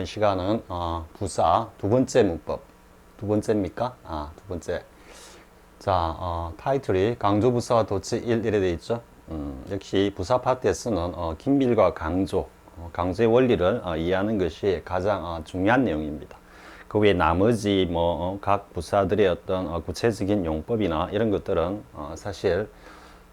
이번 시간은 부사 두 번째 문법. 두 번째입니까? 두 번째. 자, 타이틀이 강조부사와 도치 1 이래 돼 있죠. 역시 부사 파트에 쓰는 긴밀과 강조, 강조의 원리를 이해하는 것이 가장 중요한 내용입니다. 그 외에 나머지 각 부사들의 어떤 구체적인 용법이나 이런 것들은 사실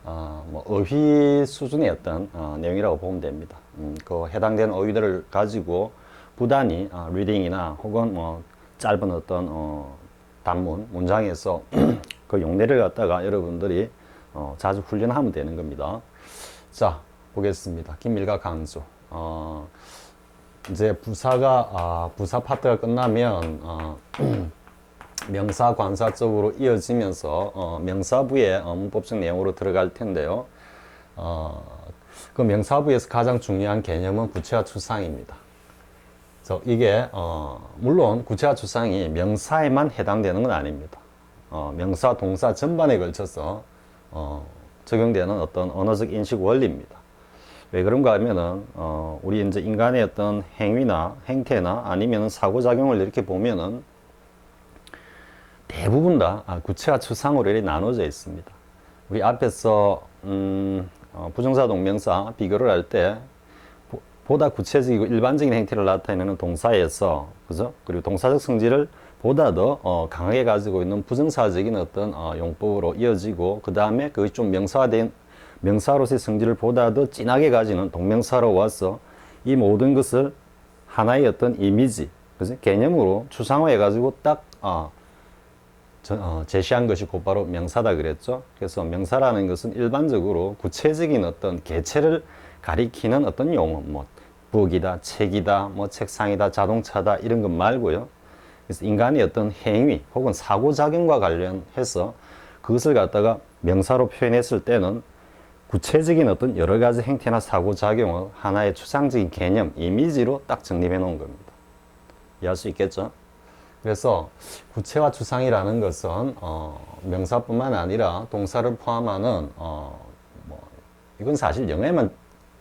어휘 수준의 어떤 내용이라고 보면 됩니다. 그 해당되는 어휘들을 가지고 부단히 리딩이나 혹은 짧은 어떤 단문, 문장에서 그 용례를 갖다가 여러분들이 자주 훈련하면 되는 겁니다. 자, 보겠습니다. 긴밀과 강조. 이제 부사 파트가 끝나면 명사, 관사 쪽으로 이어지면서 명사부의 문법적 내용으로 들어갈 텐데요. 그 명사부에서 가장 중요한 개념은 구체화 추상입니다. 그래서 이게 물론 구체화 추상이 명사에만 해당되는 건 아닙니다. 명사, 동사 전반에 걸쳐서 적용되는 어떤 언어적 인식 원리입니다. 왜 그런가 하면은 우리 이제 인간의 어떤 행위나 행태나 아니면은 사고작용을 이렇게 보면은 대부분 다 구체화 추상으로 이렇게 나눠져 있습니다. 우리 앞에서 부정사 동명사 비교를 할 때 보다 구체적이고 일반적인 행태를 나타내는 동사에서, 그죠? 그리고 동사적 성질을 보다 더 강하게 가지고 있는 부정사적인 어떤 용법으로 이어지고, 그 다음에 그것이 좀 명사화된 명사로서의 성질을 보다 더 진하게 가지는 동명사로 와서 이 모든 것을 하나의 어떤 이미지, 그죠? 개념으로 추상화해 가지고 딱 제시한 것이 곧바로 명사다 그랬죠. 그래서 명사라는 것은 일반적으로 구체적인 어떤 개체를 가리키는 어떤 용어, 북이다, 책이다, 책상이다, 자동차다 이런 것 말고요. 그래서 인간의 어떤 행위 혹은 사고작용과 관련해서 그것을 갖다가 명사로 표현했을 때는 구체적인 어떤 여러 가지 행태나 사고작용을 하나의 추상적인 개념, 이미지로 딱 정립해 놓은 겁니다. 이해할 수 있겠죠? 그래서 구체화 추상이라는 것은 명사뿐만 아니라 동사를 포함하는 이건 사실 영어에만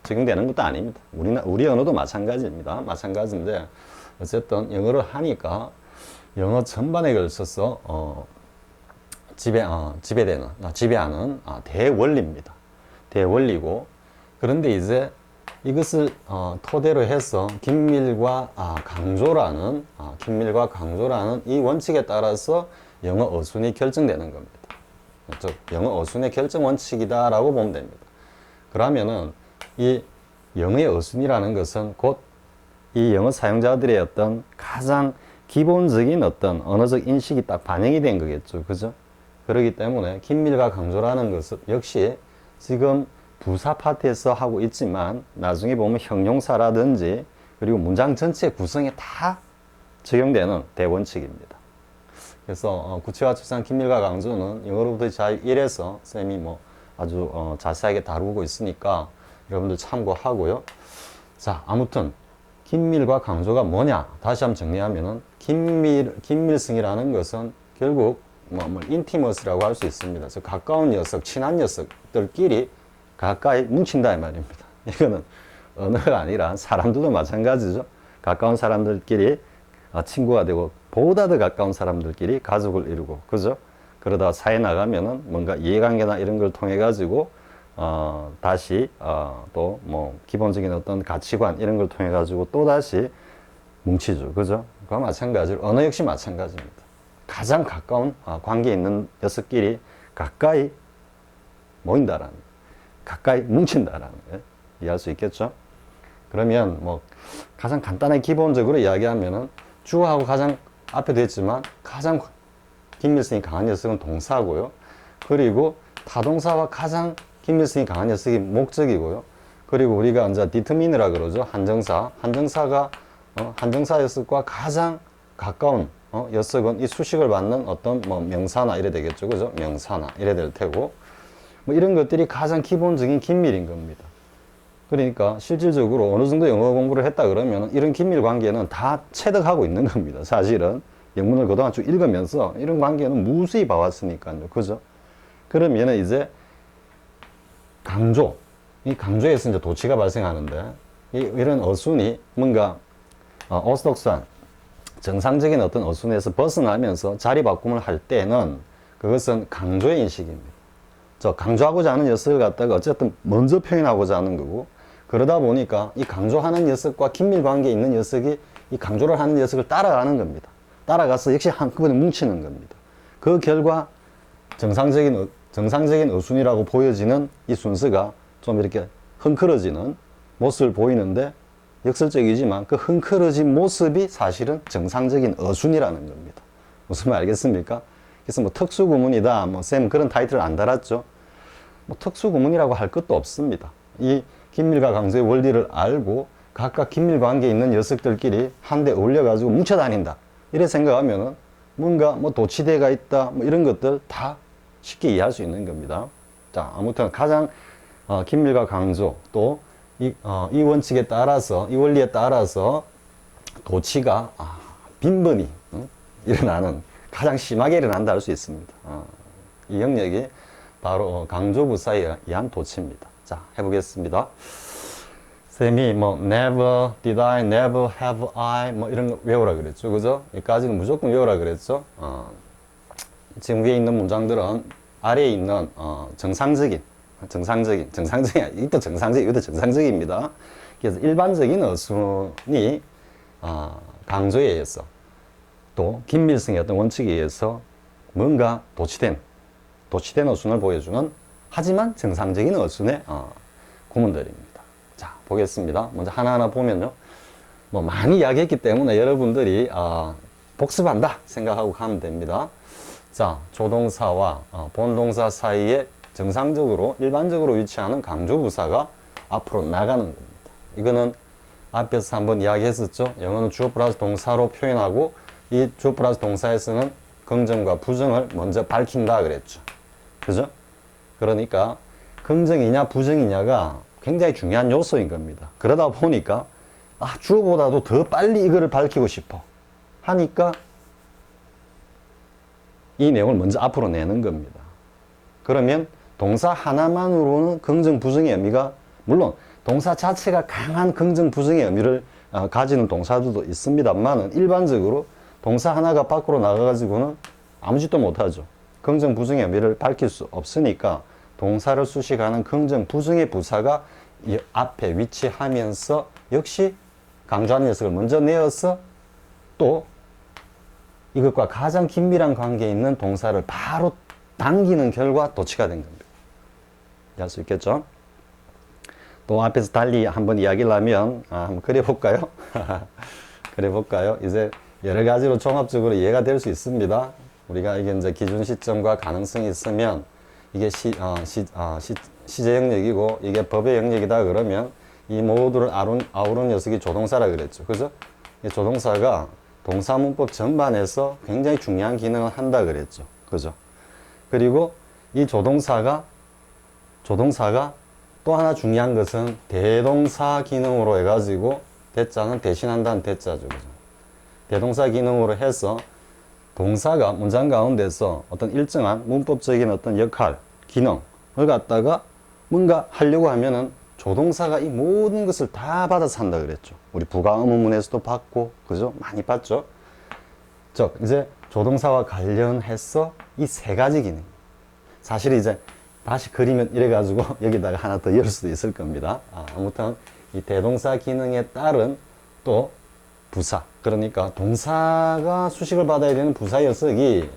적용되는 것도 아닙니다. 우리 언어도 마찬가지입니다. 마찬가지인데 어쨌든 영어를 하니까 영어 전반에 걸쳐서 지배하는 대원리입니다. 대원리고, 그런데 이제 이것을 토대로 해서 긴밀과 강조라는 이 원칙에 따라서 영어 어순이 결정되는 겁니다. 즉 영어 어순의 결정 원칙이다라고 보면 됩니다. 그러면은 이 영어의 어순이라는 것은 곧 이 영어 사용자들의 어떤 가장 기본적인 어떤 언어적 인식이 딱 반영이 된 거겠죠. 그죠? 그렇기 때문에 긴밀과 강조라는 것은 역시 지금 부사 파트에서 하고 있지만 나중에 보면 형용사라든지 그리고 문장 전체 구성에 다 적용되는 대원칙입니다. 그래서 구체화 추상 긴밀과 강조는 영어로부터 잘 1에서 쌤이 아주 자세하게 다루고 있으니까 여러분들 참고하고요. 자, 아무튼 긴밀과 강조가 뭐냐 다시 한번 정리하면은 긴밀성이라는 것은 결국 인티머스라고 할 수 있습니다. 즉 가까운 녀석, 친한 녀석들끼리 가까이 뭉친다 이 말입니다. 이거는 언어가 아니라 사람들도 마찬가지죠. 가까운 사람들끼리 친구가 되고 보다 더 가까운 사람들끼리 가족을 이루고, 그죠? 그러다 사회 나가면은 뭔가 이해관계나 이런 걸 통해 가지고 다시 또 기본적인 어떤 가치관 이런 걸 통해 가지고 또 다시 뭉치죠, 그죠? 그와 마찬가지로 언어 역시 마찬가지입니다. 가장 가까운 관계에 있는 녀석끼리 가까이 모인다라는, 가까이 뭉친다라는 거 이해할 수 있겠죠? 그러면 가장 간단하게 기본적으로 이야기하면은 주어하고 가장 앞에도 했지만 가장 긴밀성이 강한 녀석은 동사고요. 그리고 타동사와 가장 긴밀성이 강한 녀석이 목적이고요. 그리고 우리가 이제 determine이라 그러죠. 한정사가 한정사 녀석과 가장 가까운 녀석은 이 수식을 받는 어떤 명사나 이래 되겠죠. 그죠? 명사나 이래 될 테고 이런 것들이 가장 기본적인 긴밀인 겁니다. 그러니까 실질적으로 어느 정도 영어 공부를 했다 그러면 이런 긴밀 관계는 다 체득하고 있는 겁니다. 사실은 영문을 그동안 쭉 읽으면서 이런 관계는 무수히 봐왔으니까요. 그죠? 그러면 이제 이 강조에서 이제 도치가 발생하는데 이런 어순이 뭔가 오스독수한 정상적인 어떤 어순에서 벗어나면서 자리 바꿈을 할 때는 그것은 강조의 인식입니다. 강조하고자 하는 녀석을 갖다가 어쨌든 먼저 표현하고자 하는 거고, 그러다 보니까 이 강조하는 녀석과 긴밀 관계에 있는 녀석이 이 강조를 하는 녀석을 따라가는 겁니다. 따라가서 역시 한꺼번에 뭉치는 겁니다. 그 결과 정상적인 어순이라고 보여지는 이 순서가 좀 이렇게 흥크러지는 모습을 보이는데, 역설적이지만 그 흥크러진 모습이 사실은 정상적인 어순이라는 겁니다. 무슨 말 알겠습니까? 그래서 뭐 특수구문이다, 쌤 그런 타이틀을 안 달았죠. 특수구문이라고 할 것도 없습니다. 이 긴밀과 강조의 원리를 알고 각각 긴밀 관계에 있는 녀석들끼리 한데 어울려가지고 뭉쳐다닌다, 이래 생각하면은 뭔가 도치대가 있다, 이런 것들 다 쉽게 이해할 수 있는 겁니다. 자, 아무튼 가장 긴밀과 강조, 또 이 원칙에 따라서, 이 원리에 따라서 도치가 빈번히 일어나는, 가장 심하게 일어난다 할 수 있습니다. 이 영역이 바로 강조부사에 의한 도치입니다. 자, 해보겠습니다. 쌤이 never did I, never have I 이런 거 외우라 그랬죠. 그죠? 여기까지는 무조건 외우라 그랬죠. 지금 위에 있는 문장들은 아래에 있는 정상적인, 이것도 정상적입니다. 그래서 일반적인 어순이 강조에 의해서, 또 긴밀성의 어떤 원칙에 의해서 뭔가 도치된 어순을 보여주는, 하지만 정상적인 어순의 구문들입니다. 자, 보겠습니다. 먼저 하나하나 보면요, 많이 이야기했기 때문에 여러분들이 복습한다 생각하고 가면 됩니다. 자, 조동사와 본동사 사이에 정상적으로, 일반적으로 위치하는 강조부사가 앞으로 나가는 겁니다. 이거는 앞에서 한번 이야기했었죠. 영어는 주어 플러스 동사로 표현하고, 이 주어 플러스 동사에서는 긍정과 부정을 먼저 밝힌다 그랬죠. 그죠? 그러니까 긍정이냐 부정이냐가 굉장히 중요한 요소인 겁니다. 그러다 보니까 주어보다도 더 빨리 이거를 밝히고 싶어 하니까 이 내용을 먼저 앞으로 내는 겁니다. 그러면 동사 하나만으로는 긍정 부정의 의미가, 물론 동사 자체가 강한 긍정 부정의 의미를 가지는 동사들도 있습니다만은, 일반적으로 동사 하나가 밖으로 나가가지고는 아무 짓도 못하죠. 긍정 부정의 의미를 밝힐 수 없으니까 동사를 수식하는 긍정 부정의 부사가 이 앞에 위치하면서 역시 강조하는 녀석을 먼저 내어서 또 이것과 가장 긴밀한 관계에 있는 동사를 바로 당기는 결과 도치가 된 겁니다. 이해할 수 있겠죠? 또 앞에서 달리 한번 이야기를 하면 한번 그려볼까요? 그려볼까요? 이제 여러 가지로 종합적으로 이해가 될 수 있습니다. 우리가 이게 이제 기준 시점과 가능성이 있으면 이게 시제 영역이고 이게 법의 영역이다 그러면 이 모두를 아우르는 녀석이 조동사라 그랬죠. 그죠? 이 조동사가 동사 문법 전반에서 굉장히 중요한 기능을 한다 그랬죠. 그죠? 그리고 이 조동사가 또 하나 중요한 것은 대동사 기능으로 해가지고, 대자는 대신한다는 대자죠. 그죠? 대동사 기능으로 해서 동사가 문장 가운데서 어떤 일정한 문법적인 어떤 역할, 기능을 갖다가 뭔가 하려고 하면은 조동사가 이 모든 것을 다 받아서 한다 그랬죠. 우리 부가 의문문에서도 봤고, 그죠? 많이 봤죠? 이제 조동사와 관련해서 이 세 가지 기능. 사실 이제 다시 그리면 이래가지고 여기다가 하나 더 열 수도 있을 겁니다. 아무튼 이 대동사 기능에 따른 또 부사, 그러니까 동사가 수식을 받아야 되는 부사 녀석이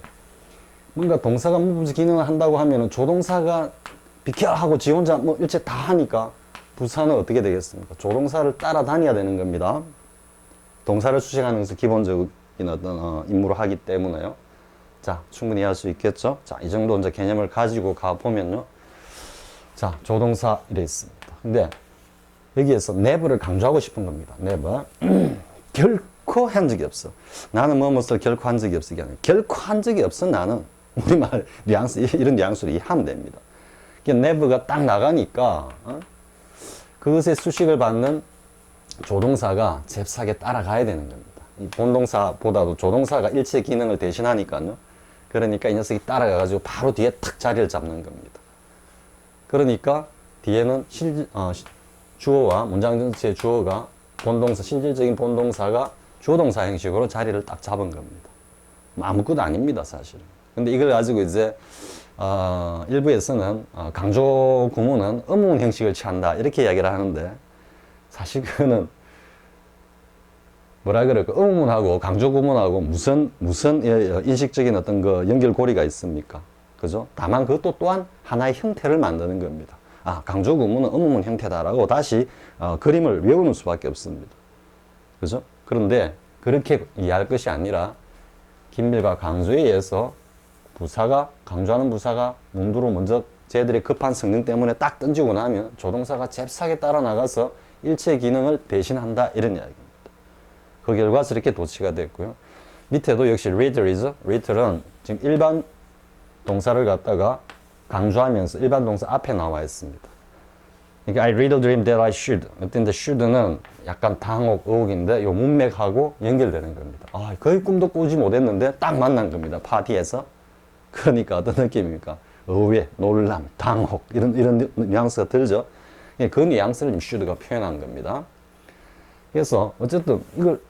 뭔가 동사가 문법적 기능을 한다고 하면은 조동사가 비켜 하고 지 혼자 일체 다 하니까 부사는 어떻게 되겠습니까? 조동사를 따라다녀야 되는 겁니다. 동사를 수식하는 것은 기본적인 어떤 임무를 하기 때문에요. 자, 충분히 이해할 수 있겠죠? 자, 이 정도 이제 개념을 가지고 가보면요. 자, 조동사 이래 있습니다. 근데 여기에서 never를 강조하고 싶은 겁니다. never. 결코 한 적이 없어. 나는 뭐뭐을 결코 한 적이 없어. 이게 아니라 결코 한 적이 없어. 나는. 우리말 뉘앙스, 이런 뉘앙스로 이해하면 됩니다. never가 딱 나가니까 그것의 수식을 받는 조동사가 잽싸게 따라가야 되는 겁니다. 이 본동사보다도 조동사가 일체 기능을 대신하니까요. 그러니까 이 녀석이 따라가가지고 바로 뒤에 탁 자리를 잡는 겁니다. 그러니까 뒤에는 주어와 문장 전체의 주어가 본동사, 실질적인 본동사가 주어 동사 형식으로 자리를 딱 잡은 겁니다. 아무것도 아닙니다, 사실은. 근데 이걸 가지고 이제 일부에서는 강조 구문은 의문 형식을 취한다 이렇게 이야기를 하는데, 사실 그거는 뭐라 그럴까, 의문하고 강조 구문하고 무슨 인식적인 어떤 그 연결고리가 있습니까? 그죠? 다만 그것도 또한 하나의 형태를 만드는 겁니다. 강조 구문은 의문 형태다라고 다시 그림을 외우는 수밖에 없습니다. 그죠? 그런데 그렇게 이해할 것이 아니라 긴밀과 강조에 의해서 강조하는 부사가 문두로 먼저 쟤들의 급한 성능 때문에 딱 던지고 나면 조동사가 잽싸게 따라 나가서 일체 기능을 대신한다, 이런 이야기입니다. 그 결과 저렇게 도치가 됐고요. 밑에도 역시 reader이죠. reader은 지금 일반 동사를 갖다가 강조하면서 일반 동사 앞에 나와 있습니다. 그러니까 I read a dream that I should. 그때 should는 약간 당혹, 의혹인데 요 문맥하고 연결되는 겁니다. 거의 꿈도 꾸지 못했는데 딱 만난 겁니다. 파티에서. 그러니까 어떤 느낌입니까? 의외, 놀람, 당혹 이런 뉘앙스가 들죠. 그 뉘앙스를 should가 표현한 겁니다. 그래서 어쨌든 이걸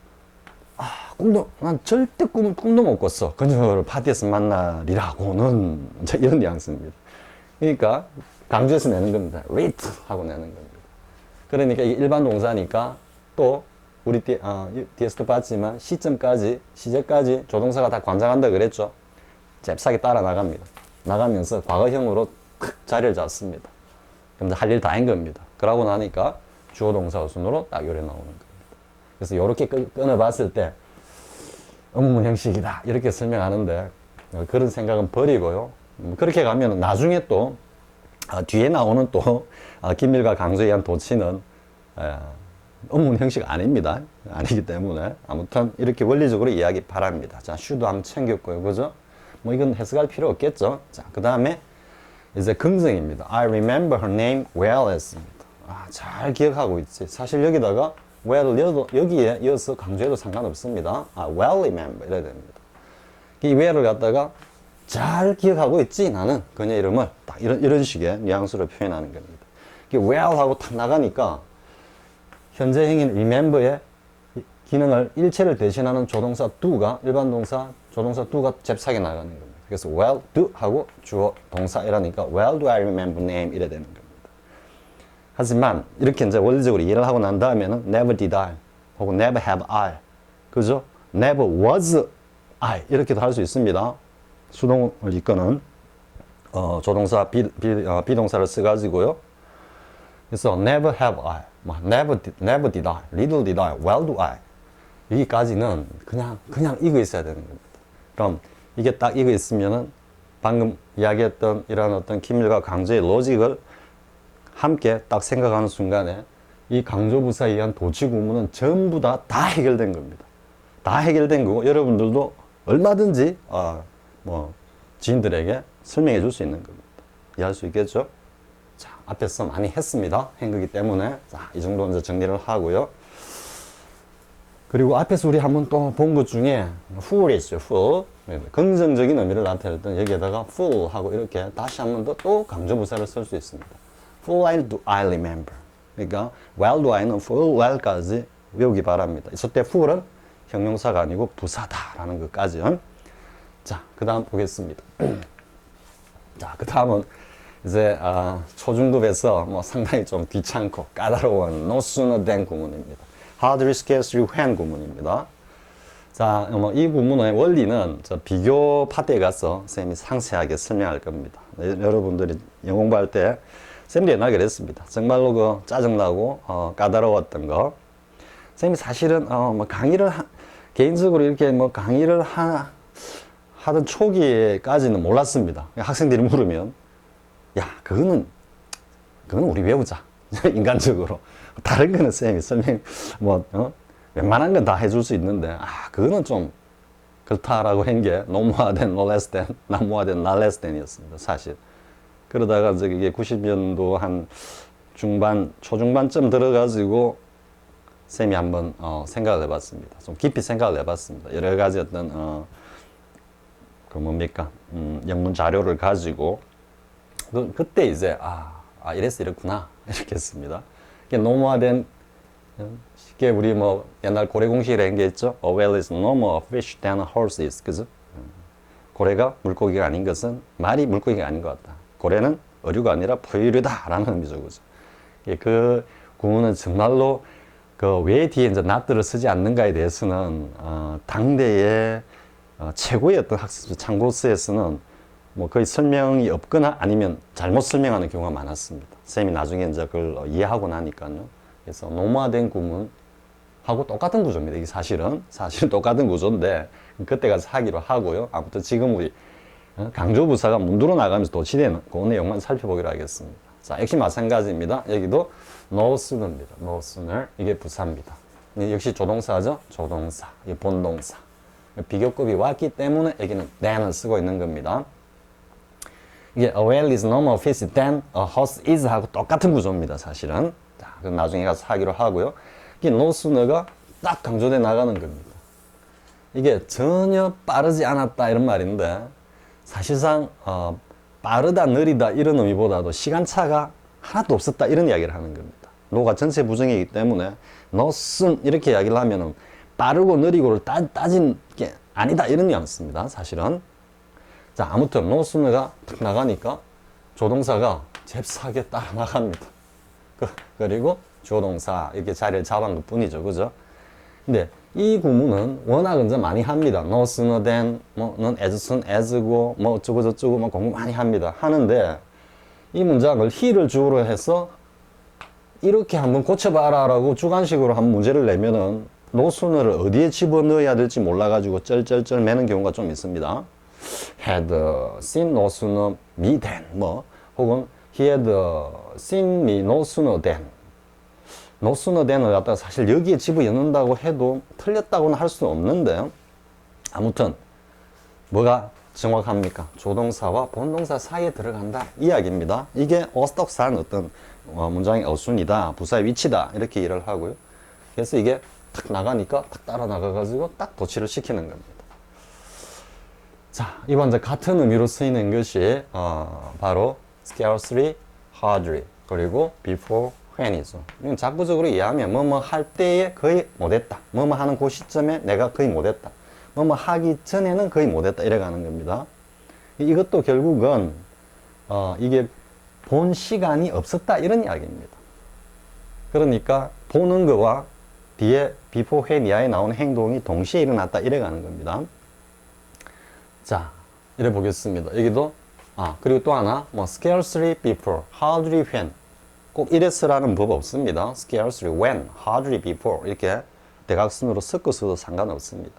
난 절대 꿈도 못 꿨어. 그녀를 파티에서 만나리라고는 이런 뉘앙스입니다. 그러니까 강조해서 내는 겁니다. read 하고 내는 겁니다. 그러니까 이게 일반 동사니까 또 우리 뒤에서도 봤지만 시제까지 조동사가 다 관장한다 그랬죠. 잽싸게 따라 나갑니다. 나가면서 과거형으로 자리를 잡습니다. 그럼 할 일 다 한 겁니다. 그러고 나니까 주어 동사 어순으로 딱 요래 나오는 겁니다. 그래서 이렇게 끊어봤을 때 의문 형식이다 이렇게 설명하는데, 그런 생각은 버리고요. 그렇게 가면 나중에 또 뒤에 나오는 또 긴밀과 강조에 의한 도치는 의문 형식 아닙니다. 아니기 때문에 아무튼 이렇게 원리적으로 이해하기 바랍니다. 자, should 한번 챙겼고요. 그죠? 뭐 이건 해석할 필요 없겠죠. 자, 그 다음에 이제 긍정입니다. I remember her name well 했습니다. 잘 기억하고 있지. 사실 여기다가 well 여기에 이어서 강조해도 상관없습니다. well remember 이래야 됩니다. 이 well을 갖다가 잘 기억하고 있지 나는 그녀 이름을 딱 이런 식의 뉘앙스로 표현하는 겁니다. well 하고 탁 나가니까 현재형인 remember의 기능을 일체를 대신하는 조동사 do가 일반 동사 조동사 do가 잽싸게 나가는 겁니다. 그래서 well do 하고 주어 동사 이라니까 well do I remember name 이래 되는 겁니다. 하지만 이렇게 이제 원리적으로 이해를 하고 난 다음에는 never did I 혹은 never have I, 그죠? never was I 이렇게도 할 수 있습니다. 수동을 이끄는 조동사 비동사를 써가지고요. 그래서 never have I, never did I, little did I, well do I 여기까지는 그냥 이거 있어야 되는 겁니다. 그럼 이게 딱 이거 있으면은 방금 이야기했던 이런 어떤 긴밀과 강조의 로직을 함께 딱 생각하는 순간에 이 강조부사에 의한 도치 구문은 전부 다 해결된 겁니다. 다 해결된 거고 여러분들도 얼마든지 지인들에게 설명해 줄 수 있는 겁니다. 이해할 수 있겠죠? 자, 앞에서 많이 했습니다. 한 거기 때문에 자, 이 정도 이제 정리를 하고요. 그리고 앞에서 우리 한번 또 본 것 중에 fool 있죠. fool. 긍정적인 의미를 나타냈던 여기에다가 fool 하고 이렇게 다시 한 번 더 또 강조부사를 쓸 수 있습니다. full do I remember. 그러니까 well do I는 full well까지 외우기 바랍니다. 이때 full은 형용사가 아니고 부사다라는 것까지. 자, 그 다음 보겠습니다. 자, 그 다음은 이제 초중급에서 뭐 상당히 좀 귀찮고 까다로운 no sooner than 구문입니다. hardly scarcely when 구문입니다. 자, 이 구문의 원리는 저 비교 파트에 가서 쌤이 상세하게 설명할 겁니다. 여러분들이 영어 공부할 때 쌤도 옛날에 그랬습니다. 정말로 그 짜증나고 까다로웠던 거. 쌤이 사실은 뭐 강의를 개인적으로 이렇게 뭐 강의를 하던 초기에까지는 몰랐습니다. 학생들이 물으면 야, 그거는 우리 외우자. 인간적으로. 다른 거는 쌤이 설명 웬만한 건 다 해줄 수 있는데 그거는 좀 그렇다라고 한 게 no more than, no less than, not more than, not less than이었습니다. 사실. 그러다가 이게 90년도 한 초중반쯤 들어가지고 쌤이 한번 생각을 해봤습니다. 좀 깊이 생각을 해봤습니다. 여러 가지 어떤 영문 자료를 가지고 그때 이제 이래서 이렇구나 이렇게 했습니다. no more than 쉽게 우리 뭐 옛날 고래 공식이라 한게 있죠. A whale is no more a fish than a horse is. 그죠? 고래가 물고기가 아닌 것은 말이 물고기가 아닌 것 같다. 고래는 어류가 아니라 포유류다라는 의미죠. 그죠? 그 구문은 정말로 그 왜 뒤에 이제 not를 쓰지 않는가에 대해서는 당대의 최고의 어떤 학습 참고서에서는 뭐 거의 설명이 없거나 아니면 잘못 설명하는 경우가 많았습니다. 쌤이 나중에 이제 그걸 이해하고 나니까요. 그래서 노마된 구문하고 똑같은 구조입니다. 이게 사실은 똑같은 구조인데 그때 가서 하기로 하고요. 아무튼 지금 우리 강조부사가 문두로 나가면서 도치되는 그 내용만 살펴보기로 하겠습니다. 자, 역시 마찬가지입니다. 여기도 no sooner입니다. no sooner 이게 부사입니다. 역시 조동사죠. 조동사, 이게 본동사. 비교급이 왔기 때문에 여기는 than을 쓰고 있는 겁니다. 이게 a whale is no more fish than a horse is 하고 똑같은 구조입니다. 사실은. 자, 그럼 나중에 가서 하기로 하고요. 이게 no sooner가 딱 강조돼 나가는 겁니다. 이게 전혀 빠르지 않았다 이런 말인데 사실상 빠르다 느리다 이런 의미보다도 시간차가 하나도 없었다 이런 이야기를 하는 겁니다. no가 전체 부정이기 때문에 no soon 이렇게 이야기를 하면은 빠르고 느리고를 따진 게 아니다 이런 뉘앙스입니다. 사실은. 자, 아무튼 no sooner가 탁 나가니까 조동사가 잽싸게 따라 나갑니다. 그리고 조동사 이렇게 자리를 잡은 것 뿐이죠. 그죠? 근데 이 구문은 워낙 이제 많이 합니다. no sooner than, 넌 as soon as고, 뭐 어쩌고 저쩌고 뭐 공부 많이 합니다. 하는데 이 문장을 he를 주어로 해서 이렇게 한번 고쳐봐라 라고 주관식으로 한 문제를 내면은 no sooner를 어디에 집어넣어야 될지 몰라가지고 쩔쩔쩔 매는 경우가 좀 있습니다. had seen no sooner me than, 뭐, 혹은 he had seen me no sooner than. no sooner than을 갖다가 사실 여기에 집어넣는다고 해도 틀렸다고는 할 수는 없는데, 아무튼, 뭐가 정확합니까? 조동사와 본동사 사이에 들어간다. 이야기입니다. 이게 어스떡산 어떤 문장의 어순이다, 부사의 위치다, 이렇게 일을 하고요. 그래서 이게 탁 나가니까 탁 따라 나가가지고 딱 도치를 시키는 겁니다. 자, 이번 이제 같은 의미로 쓰이는 것이 바로 scarcely, hardly, 그리고 before, when이죠. 이건 작부적으로 이해하면 뭐뭐 할 때에 거의 못했다. 뭐뭐 하는 그 시점에 내가 거의 못했다. 뭐뭐 하기 전에는 거의 못했다. 이래가는 겁니다. 이것도 결국은 이게 본 시간이 없었다 이런 이야기입니다. 그러니까 보는 거와 뒤에 before, when 이하에 나오는 행동이 동시에 일어났다 이래가는 겁니다. 자, 이래 보겠습니다. 여기도 그리고 또 하나 뭐 scarcely before, hardly when 꼭 이래서라는 법 없습니다. scarcely when, hardly before 이렇게 대각선으로 섞어서도 상관없습니다.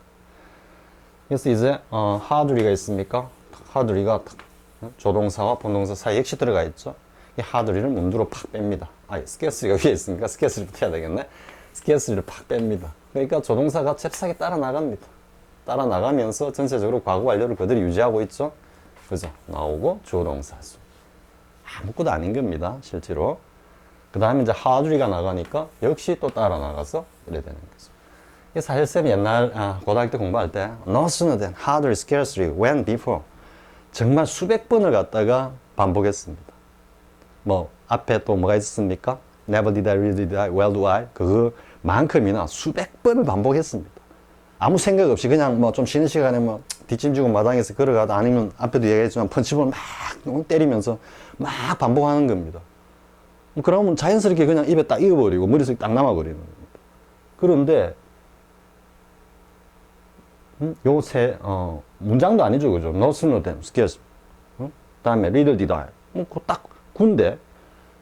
그래서 이제 hardly가 있습니까? hardly가 조동사와 본동사 사이 역시 들어가 있죠. 이 hardly를 문두로 팍 뺍니다. scarcely가 위에 있으니까 scarcely부터 해야 되겠네. scarcely를 팍 뺍니다. 그러니까 조동사가 잽싸게 따라 나갑니다. 따라 나가면서 전체적으로 과거 완료를 그대로 유지하고 있죠. 그죠? 나오고 조동사수. 아무것도 아닌 겁니다. 실제로. 그 다음에 이제 hardly가 나가니까 역시 또 따라 나가서 이래 되는 거죠. 사실 쌤이 옛날 고등학교 때 공부할 때 no sooner than, hardly, scarcely, when, before 정말 수백 번을 갖다가 반복했습니다. 뭐 앞에 또 뭐가 있었습니까? Never did I, really did I, well do I 그만큼이나 수백 번을 반복했습니다. 아무 생각 없이 그냥 뭐 좀 쉬는 시간에 뭐 뒷짐 지고 마당에서 걸어가다 아니면 앞에도 얘기했지만 펀치볼 막 때리면서 막 반복하는 겁니다. 그러면 자연스럽게 그냥 입에 딱 익어버리고 머릿속에 딱 남아버리는 겁니다. 그런데 요새 문장도 아니죠, 그죠? No sooner than, scarcely. 다음에 little did I. 그 딱 군데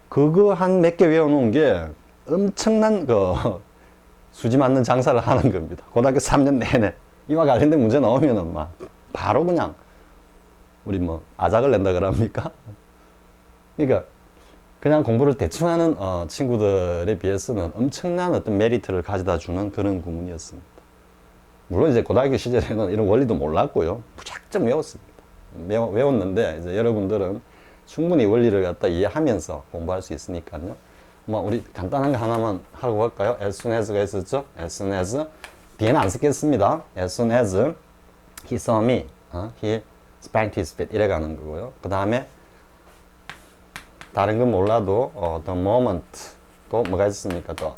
그거 한 몇 개 외워놓은 게 엄청난 수지 맞는 장사를 하는 겁니다. 고등학교 3년 내내 이와 관련된 문제 나오면은 막 바로 그냥 우리 뭐 아작을 낸다 그럽니까? 그러니까 그냥 공부를 대충 하는 친구들에 비해서는 엄청난 어떤 메리트를 가져다 주는 그런 구문이었습니다. 물론 이제 고등학교 시절에는 이런 원리도 몰랐고요. 무작정 외웠습니다. 외웠는데 이제 여러분들은 충분히 원리를 갖다 이해하면서 공부할 수 있으니까요. 뭐 우리 간단한 거 하나만 하고 갈까요? as soon as가 있었죠? as soon as 뒤에는 안 쓰겠습니다. as soon as he saw me, he spanked his feet 이래 가는 거고요. 그 다음에 다른 건 몰라도 the moment 또 뭐가 있습니까? 또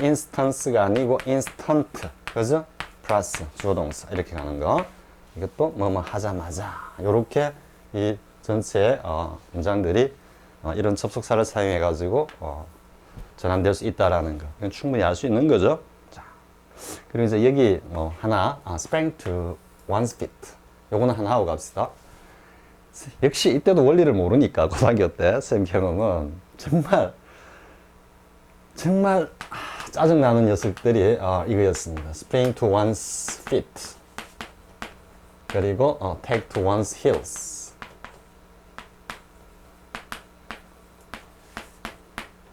instance가 아니고 instant. 그죠? 플러스 주어 동사 이렇게 가는 거. 이것도 뭐뭐 하자마자 이렇게 이 전체 문장들이 이런 접속사를 사용해 가지고 전환될 수 있다라는 거. 이건 충분히 알 수 있는 거죠. 자, 그리고 이제 여기 하나 sprang to one's feet. 요거는 하나 하고 갑시다. 역시 이때도 원리를 모르니까 고등학교 때 쌤 경험은 정말 짜증나는 녀석들이 이거였습니다. spring to one's feet. 그리고 take to one's heels.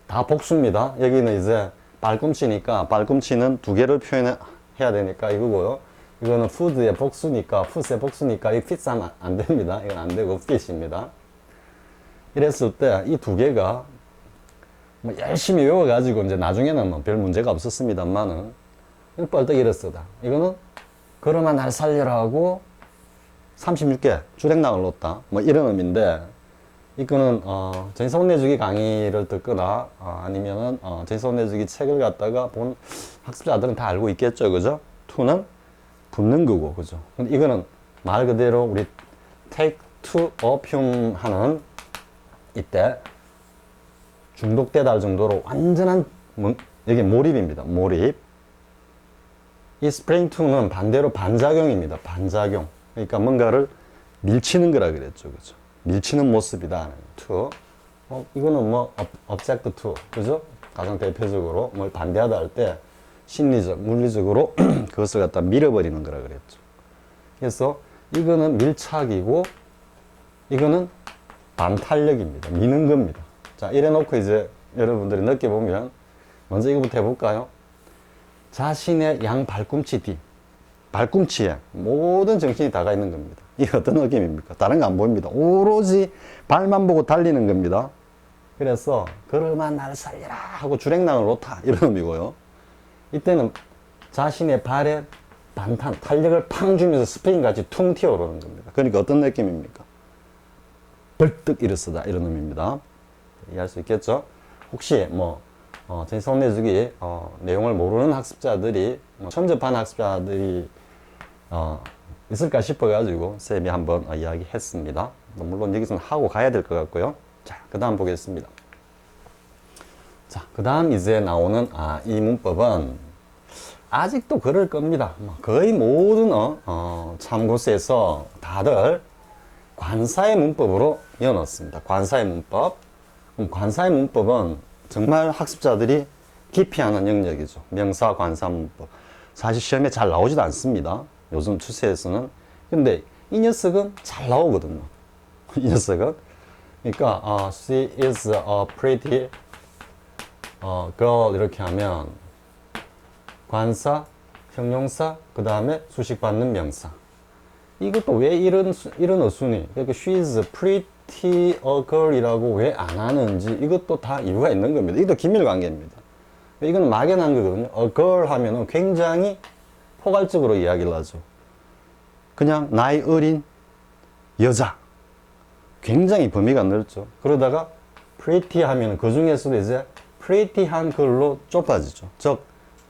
다 복수입니다. 여기는 이제 발꿈치니까 발꿈치는 두 개를 표현해야 되니까 이거고요. 이거는 food의 복수니까 foot의 복수니까 이 fit 하면 안 됩니다. 이건 안 되고 fit입니다. 이랬을 때 이 두 개가 뭐 열심히 외워가지고 이제 나중에는 뭐 별 문제가 없었습니다만은 뻘떡 이랬어다. 이거는 그러면 날 살려라 하고 36개 주랭랑을 놓았다. 뭐 이런 의미인데 이거는 전시서원 내주기 강의를 듣거나 아니면은 전시서원 내주기 책을 갖다가 본 학습자들은 다 알고 있겠죠, 그죠? to는 붙는 거고, 그죠? 근데 이거는 말 그대로 우리 take to appeum 하는 이때 중독되다 할 정도로 완전한 여기 몰입입니다. 몰입. 이 spring to는 반대로 반작용입니다. 반작용. 그러니까 뭔가를 밀치는 거라 그랬죠, 그죠? 밀치는 모습이다. to. 이거는 뭐 object to, 그죠? 가장 대표적으로 뭘 반대하다 할 때 심리적, 물리적으로 그것을 갖다 밀어버리는 거라 그랬죠. 그래서 이거는 밀착이고 이거는 반탄력입니다. 미는 겁니다. 자, 이래 놓고 이제 여러분들이 느껴보면 먼저 이거부터 해볼까요? 자신의 양 발꿈치 뒤, 발꿈치에 모든 정신이 다가 있는 겁니다. 이게 어떤 느낌입니까? 다른 거 안 보입니다. 오로지 발만 보고 달리는 겁니다. 그래서 그러면 나를 살려라 하고 주랭랑을 놓다 이런 의미고요. 이때는 자신의 발에 반탄, 탄력을 팡 주면서 스프링같이 퉁 튀어오르는 겁니다. 그러니까 어떤 느낌입니까? 벌떡 일어서다 이런 의미입니다. 이해할 수 있겠죠? 혹시 전시서원 내주기 내용을 모르는 학습자들이 천접한 학습자들이 있을까 싶어가지고 쌤이 한번 이야기했습니다. 물론 여기서는 하고 가야 될 것 같고요. 자, 그 다음 보겠습니다. 자, 그 다음 이제 나오는 이 문법은 아직도 그럴 겁니다. 거의 모든 참고서에서 다들 관사의 문법으로 이어넣습니다. 관사의 문법. 관사의 문법은 정말 학습자들이 깊이 하는 영역이죠. 명사 관사 문법. 사실 시험에 잘 나오지도 않습니다. 요즘 추세에서는. 근데 이 녀석은 잘 나오거든요. 이 녀석은. 그러니까 she is a pretty girl 이렇게 하면 관사, 형용사, 그 다음에 수식받는 명사. 이것도 왜 이런 어순이, 그러니까 she is pretty a girl이라고 왜 안 하는지 이것도 다 이유가 있는 겁니다. 이것도 기밀관계입니다. 이건 막연한 거거든요. a girl 하면은 굉장히 포괄적으로 이야기를 하죠. 그냥 나이 어린 여자. 굉장히 범위가 넓죠. 그러다가 pretty 하면 그 중에서도 이제 pretty한 걸로 좁아지죠. 즉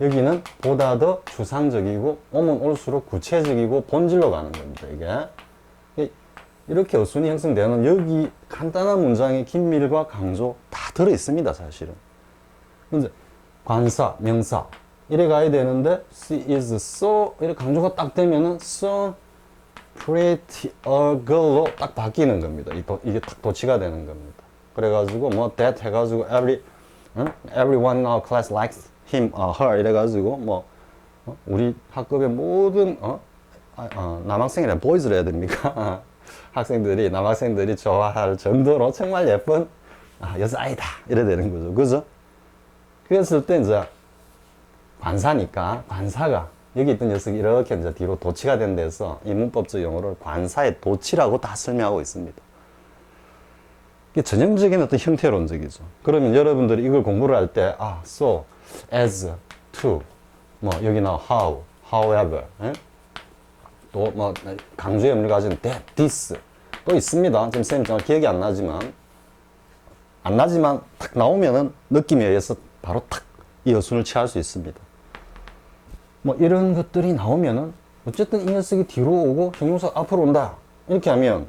여기는 보다 더 추상적이고 오면 올수록 구체적이고 본질로 가는 겁니다. 이게 이렇게 어순이 형성되는 여기 간단한 문장의 긴밀과 강조 다 들어 있습니다. 사실은. 근데 관사, 명사 이래 가야 되는데 she is so 이렇게 강조가 딱 되면은 so pretty a girl로 딱 바뀌는 겁니다. 이게 딱 도치가 되는 겁니다. 그래가지고 뭐 that 해가지고 everyone in our class likes him, her 이래가지고 우리 학급의 모든 남학생이라 보이즈를 해야 됩니까? 남학생들이 좋아할 정도로 정말 예쁜 여자아이다 이래 되는 거죠. 그죠? 그랬을 때 이제 관사니까 관사가 여기 있던 녀석이 이렇게 이제 뒤로 도치가 된 데서 이 문법적 용어를 관사의 도치라고 다 설명하고 있습니다. 이게 전형적인 어떤 형태론적이죠. 그러면 여러분들이 이걸 공부를 할 때, so, as, to, 여기 나와 how, however, 또 강조의 의미를 가진 that, this, 또 있습니다. 지금 쌤이 정말 기억이 안 나지만 탁 나오면은 느낌에 의해서 바로 탁 이 어순을 취할 수 있습니다. 뭐 이런 것들이 나오면은 어쨌든 이 녀석이 뒤로 오고 형용사 앞으로 온다. 이렇게 하면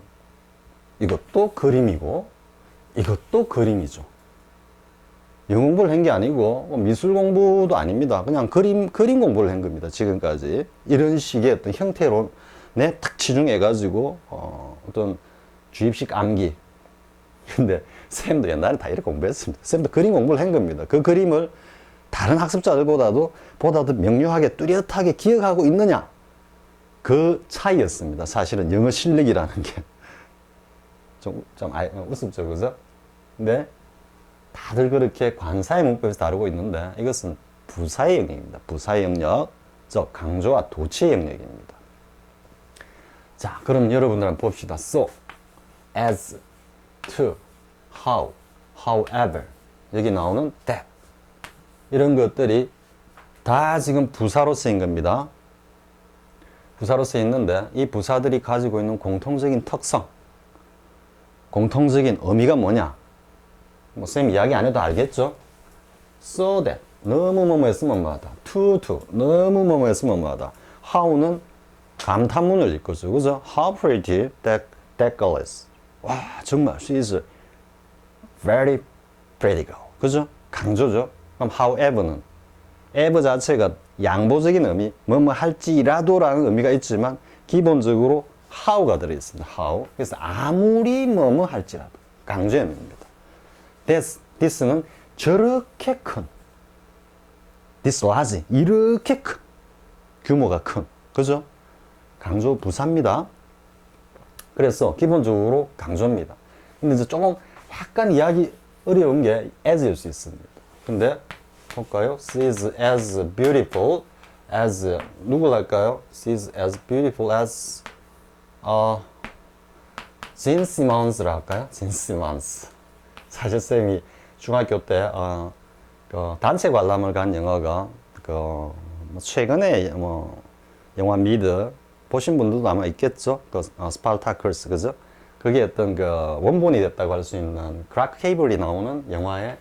이것도 그림이고 이것도 그림이죠. 영어 공부를 한 게 아니고 미술 공부도 아닙니다. 그냥 그림 공부를 한 겁니다. 지금까지. 이런 식의 어떤 형태로 딱 치중해가지고 어떤 주입식 암기. 근데 쌤도 옛날에 다 이렇게 공부했습니다. 쌤도 그림 공부를 한 겁니다. 그 그림을 다른 학습자들보다도 명료하게 뚜렷하게 기억하고 있느냐, 그 차이였습니다. 사실은 영어 실력이라는 게 좀 우습죠, 그죠? 근데 다들 그렇게 관사의 문법에서 다루고 있는데 이것은 부사의 영역입니다. 부사의 영역, 즉 강조와 도치의 영역입니다. 자, 그럼 여러분들 한번 봅시다. So, as, to, how, however, 여기 나오는 that, 이런 것들이 다 지금 부사로 쓰인 겁니다. 부사로 쓰였는데 이 부사들이 가지고 있는 공통적인 특성, 공통적인 의미가 뭐냐? 뭐 쌤 이야기 안 해도 알겠죠? So that, 너무 뭐뭐 했으면 뭐하다. to, 너무 뭐뭐 했으면 뭐하다. how는 감탄문을 읽거죠. 그죠? How pretty that girl is. 와, 정말 she is very pretty girl. 그죠? 강조죠. 그럼 however는 ever 자체가 양보적인 의미, 뭐뭐 할지라도라는 의미가 있지만 기본적으로 how가 들어있습니다. how. 그래서 아무리 뭐뭐 할지라도 강조의 의미입니다. this는 저렇게 큰, this large, 이렇게 큰, 규모가 큰, 그죠? 강조 부사입니다. 그래서 기본적으로 강조입니다. 근데 이제 조금 약간 이야기 어려운 게 as일 수 있습니다. 근데 볼까요? She is as beautiful as, 누구 할까요? She is as beautiful as Jean Simmons를 할까요? Jean Simmons. 사실 쌤이 중학교 때 그 단체 관람을 간 영화가 최근에 영화 미드 보신 분들도 아마 있겠죠? 스파르타쿠스, 그죠? 그게 어떤 원본이 됐다고 할 수 있는 크라크 케이블이 나오는 영화의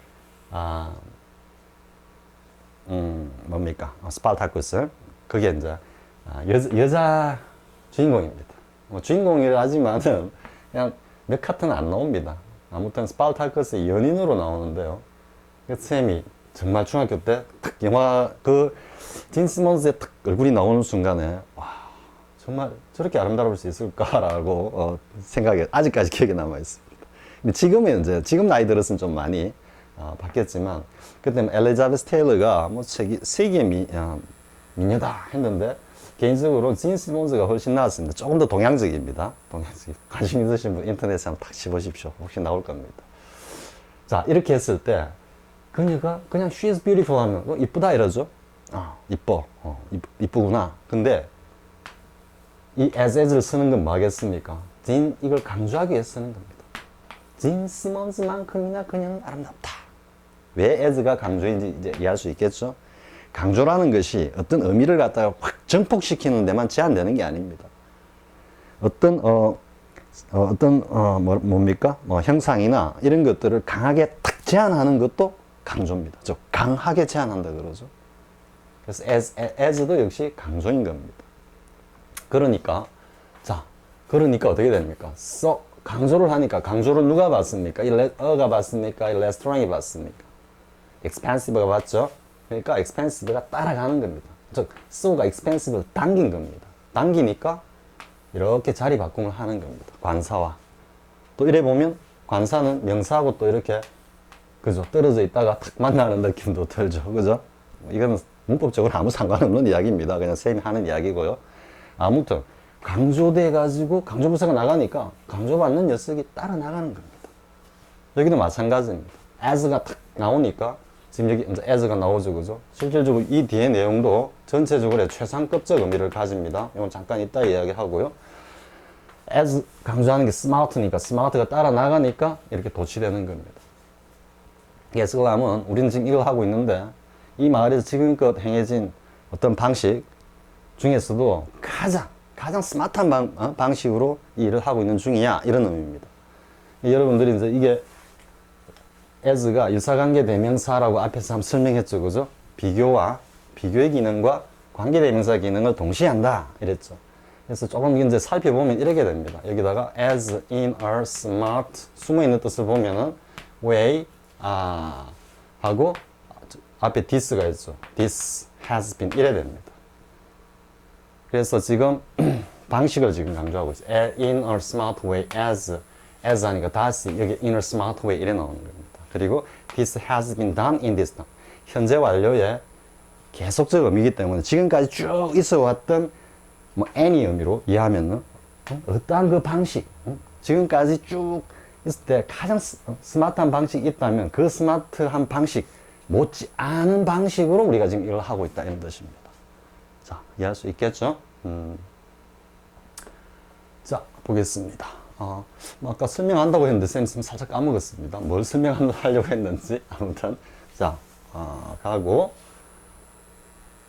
뭡니까? 스파르타쿠스. 그게 이제 여자 주인공입니다. 주인공이라 하지만은 그냥 몇 카트는 안 나옵니다. 아무튼 스파르타쿠스의 연인으로 나오는데요. 쌤이 정말 중학교 때 딱 영화 진 시몬스의 딱 얼굴이 나오는 순간에 와, 정말 저렇게 아름다울 수 있을까라고 생각이 아직까지 기억에 남아 있습니다. 근데 지금 나이 들었으면 좀 많이 바뀌었지만 그때 엘리자베스 테일러가 세계의 미녀다 했는데 개인적으로 진 시몬스가 훨씬 나았습니다. 조금 더 동양적입니다. 관심 있으신 분 인터넷에 한번 딱 쳐보십시오. 혹시 나올 겁니다. 자, 이렇게 했을 때 그녀가 그냥 she is beautiful 하면 이쁘다 이러죠. 이뻐. 이쁘구나. 근데 이 as를 쓰는 건 뭐겠습니까? 이걸 강조하기 위해 쓰는 겁니다. 진 시몬스만큼이나 그녀는 아름답다. 왜 as가 강조인지 이제 이해할 수 있겠죠? 강조라는 것이 어떤 의미를 갖다가 확 증폭시키는 데만 제한되는 게 아닙니다. 뭡니까? 형상이나 이런 것들을 강하게 탁 제한하는 것도 강조입니다. 즉, 강하게 제한한다 그러죠. 그래서 as도 역시 강조인 겁니다. 그러니까 어떻게 됩니까? 강조를 하니까 강조를 누가 받습니까? 가 받습니까? 이 레스토랑이 받습니까? expensive가 받죠? 그러니까 expensive가 따라가는 겁니다. 즉, so가 expensive를 당긴 겁니다. 당기니까 이렇게 자리 바꿈을 하는 겁니다. 관사와. 또 이래 보면 관사는 명사하고 또 이렇게 그죠? 떨어져 있다가 탁 만나는 느낌도 들죠. 그죠? 이거는 문법적으로 아무 상관없는 이야기입니다. 그냥 쌤이 하는 이야기고요. 아무튼 강조돼 가지고 강조부사가 나가니까 강조받는 녀석이 따라 나가는 겁니다. 여기도 마찬가지입니다. as가 탁 나오니까 지금 여기 이제 as가 나오죠, 그죠? 실질적으로 이 뒤에 내용도 전체적으로 최상급적 의미를 가집니다. 이건 잠깐 이따 이야기하고요. as 강조하는 게 smart니까 smart가 따라 나가니까 이렇게 도치되는 겁니다. 그래서 그러면 우리는 지금 이걸 하고 있는데 이 마을에서 지금껏 행해진 어떤 방식 중에서도 가장 스마트한 방식으로 이 일을 하고 있는 중이야, 이런 의미입니다. 여러분들이 이제 이게 as가 유사관계 대명사라고 앞에서 한번 설명했죠, 그죠? 비교의 기능과 관계대명사 기능을 동시에 한다 이랬죠. 그래서 조금 이제 살펴보면 이렇게 됩니다. 여기다가 as in a smart 숨어있는 뜻을 보면은 way 하고 앞에 this가 있죠. this has been 이래 됩니다. 그래서 지금 방식을 지금 강조하고 있어요. in a smart way as 하니까 다시 여기 in a smart way 이래 나오는 겁니다. 그리고 this has been done in this time. 현재 완료의 계속적 의미이기 때문에 지금까지 쭉 있어 왔던 뭐 any 의미로 이해하면은 어떠한 그 방식 지금까지 쭉 있을 때 가장 스마트한 방식이 있다면 그 스마트한 방식 못지 않은 방식으로 우리가 지금 이걸 하고 있다 이런 뜻입니다. 자, 이해할 수 있겠죠? 자, 보겠습니다. 뭐 아까 설명한다고 했는데 쌤 살짝 까먹었습니다. 뭘 설명하려고 했는지 아무튼 자 가고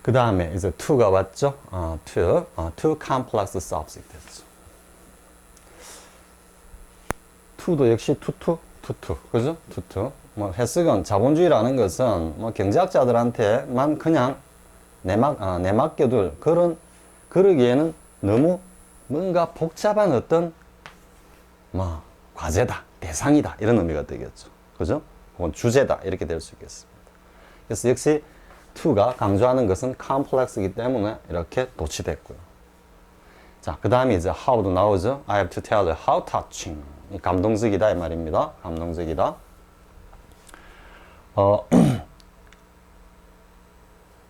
그 다음에 이제 to가 왔죠. to complex subject 했죠. to도 역시 to 그죠? to 뭐 해석은 자본주의라는 것은 뭐 경제학자들한테만 그냥 내맡겨둘 그러기에는 너무 뭔가 복잡한 어떤 뭐 과제다, 대상이다 이런 의미가 되겠죠. 그죠? 혹은 주제다 이렇게 될 수 있겠습니다. 그래서 역시 to가 강조하는 것은 complex이기 때문에 이렇게 도치됐고요. 자, 그 다음에 이제 how도 나오죠. I have to tell you how touching. 감동적이다 이 말입니다. 감동적이다.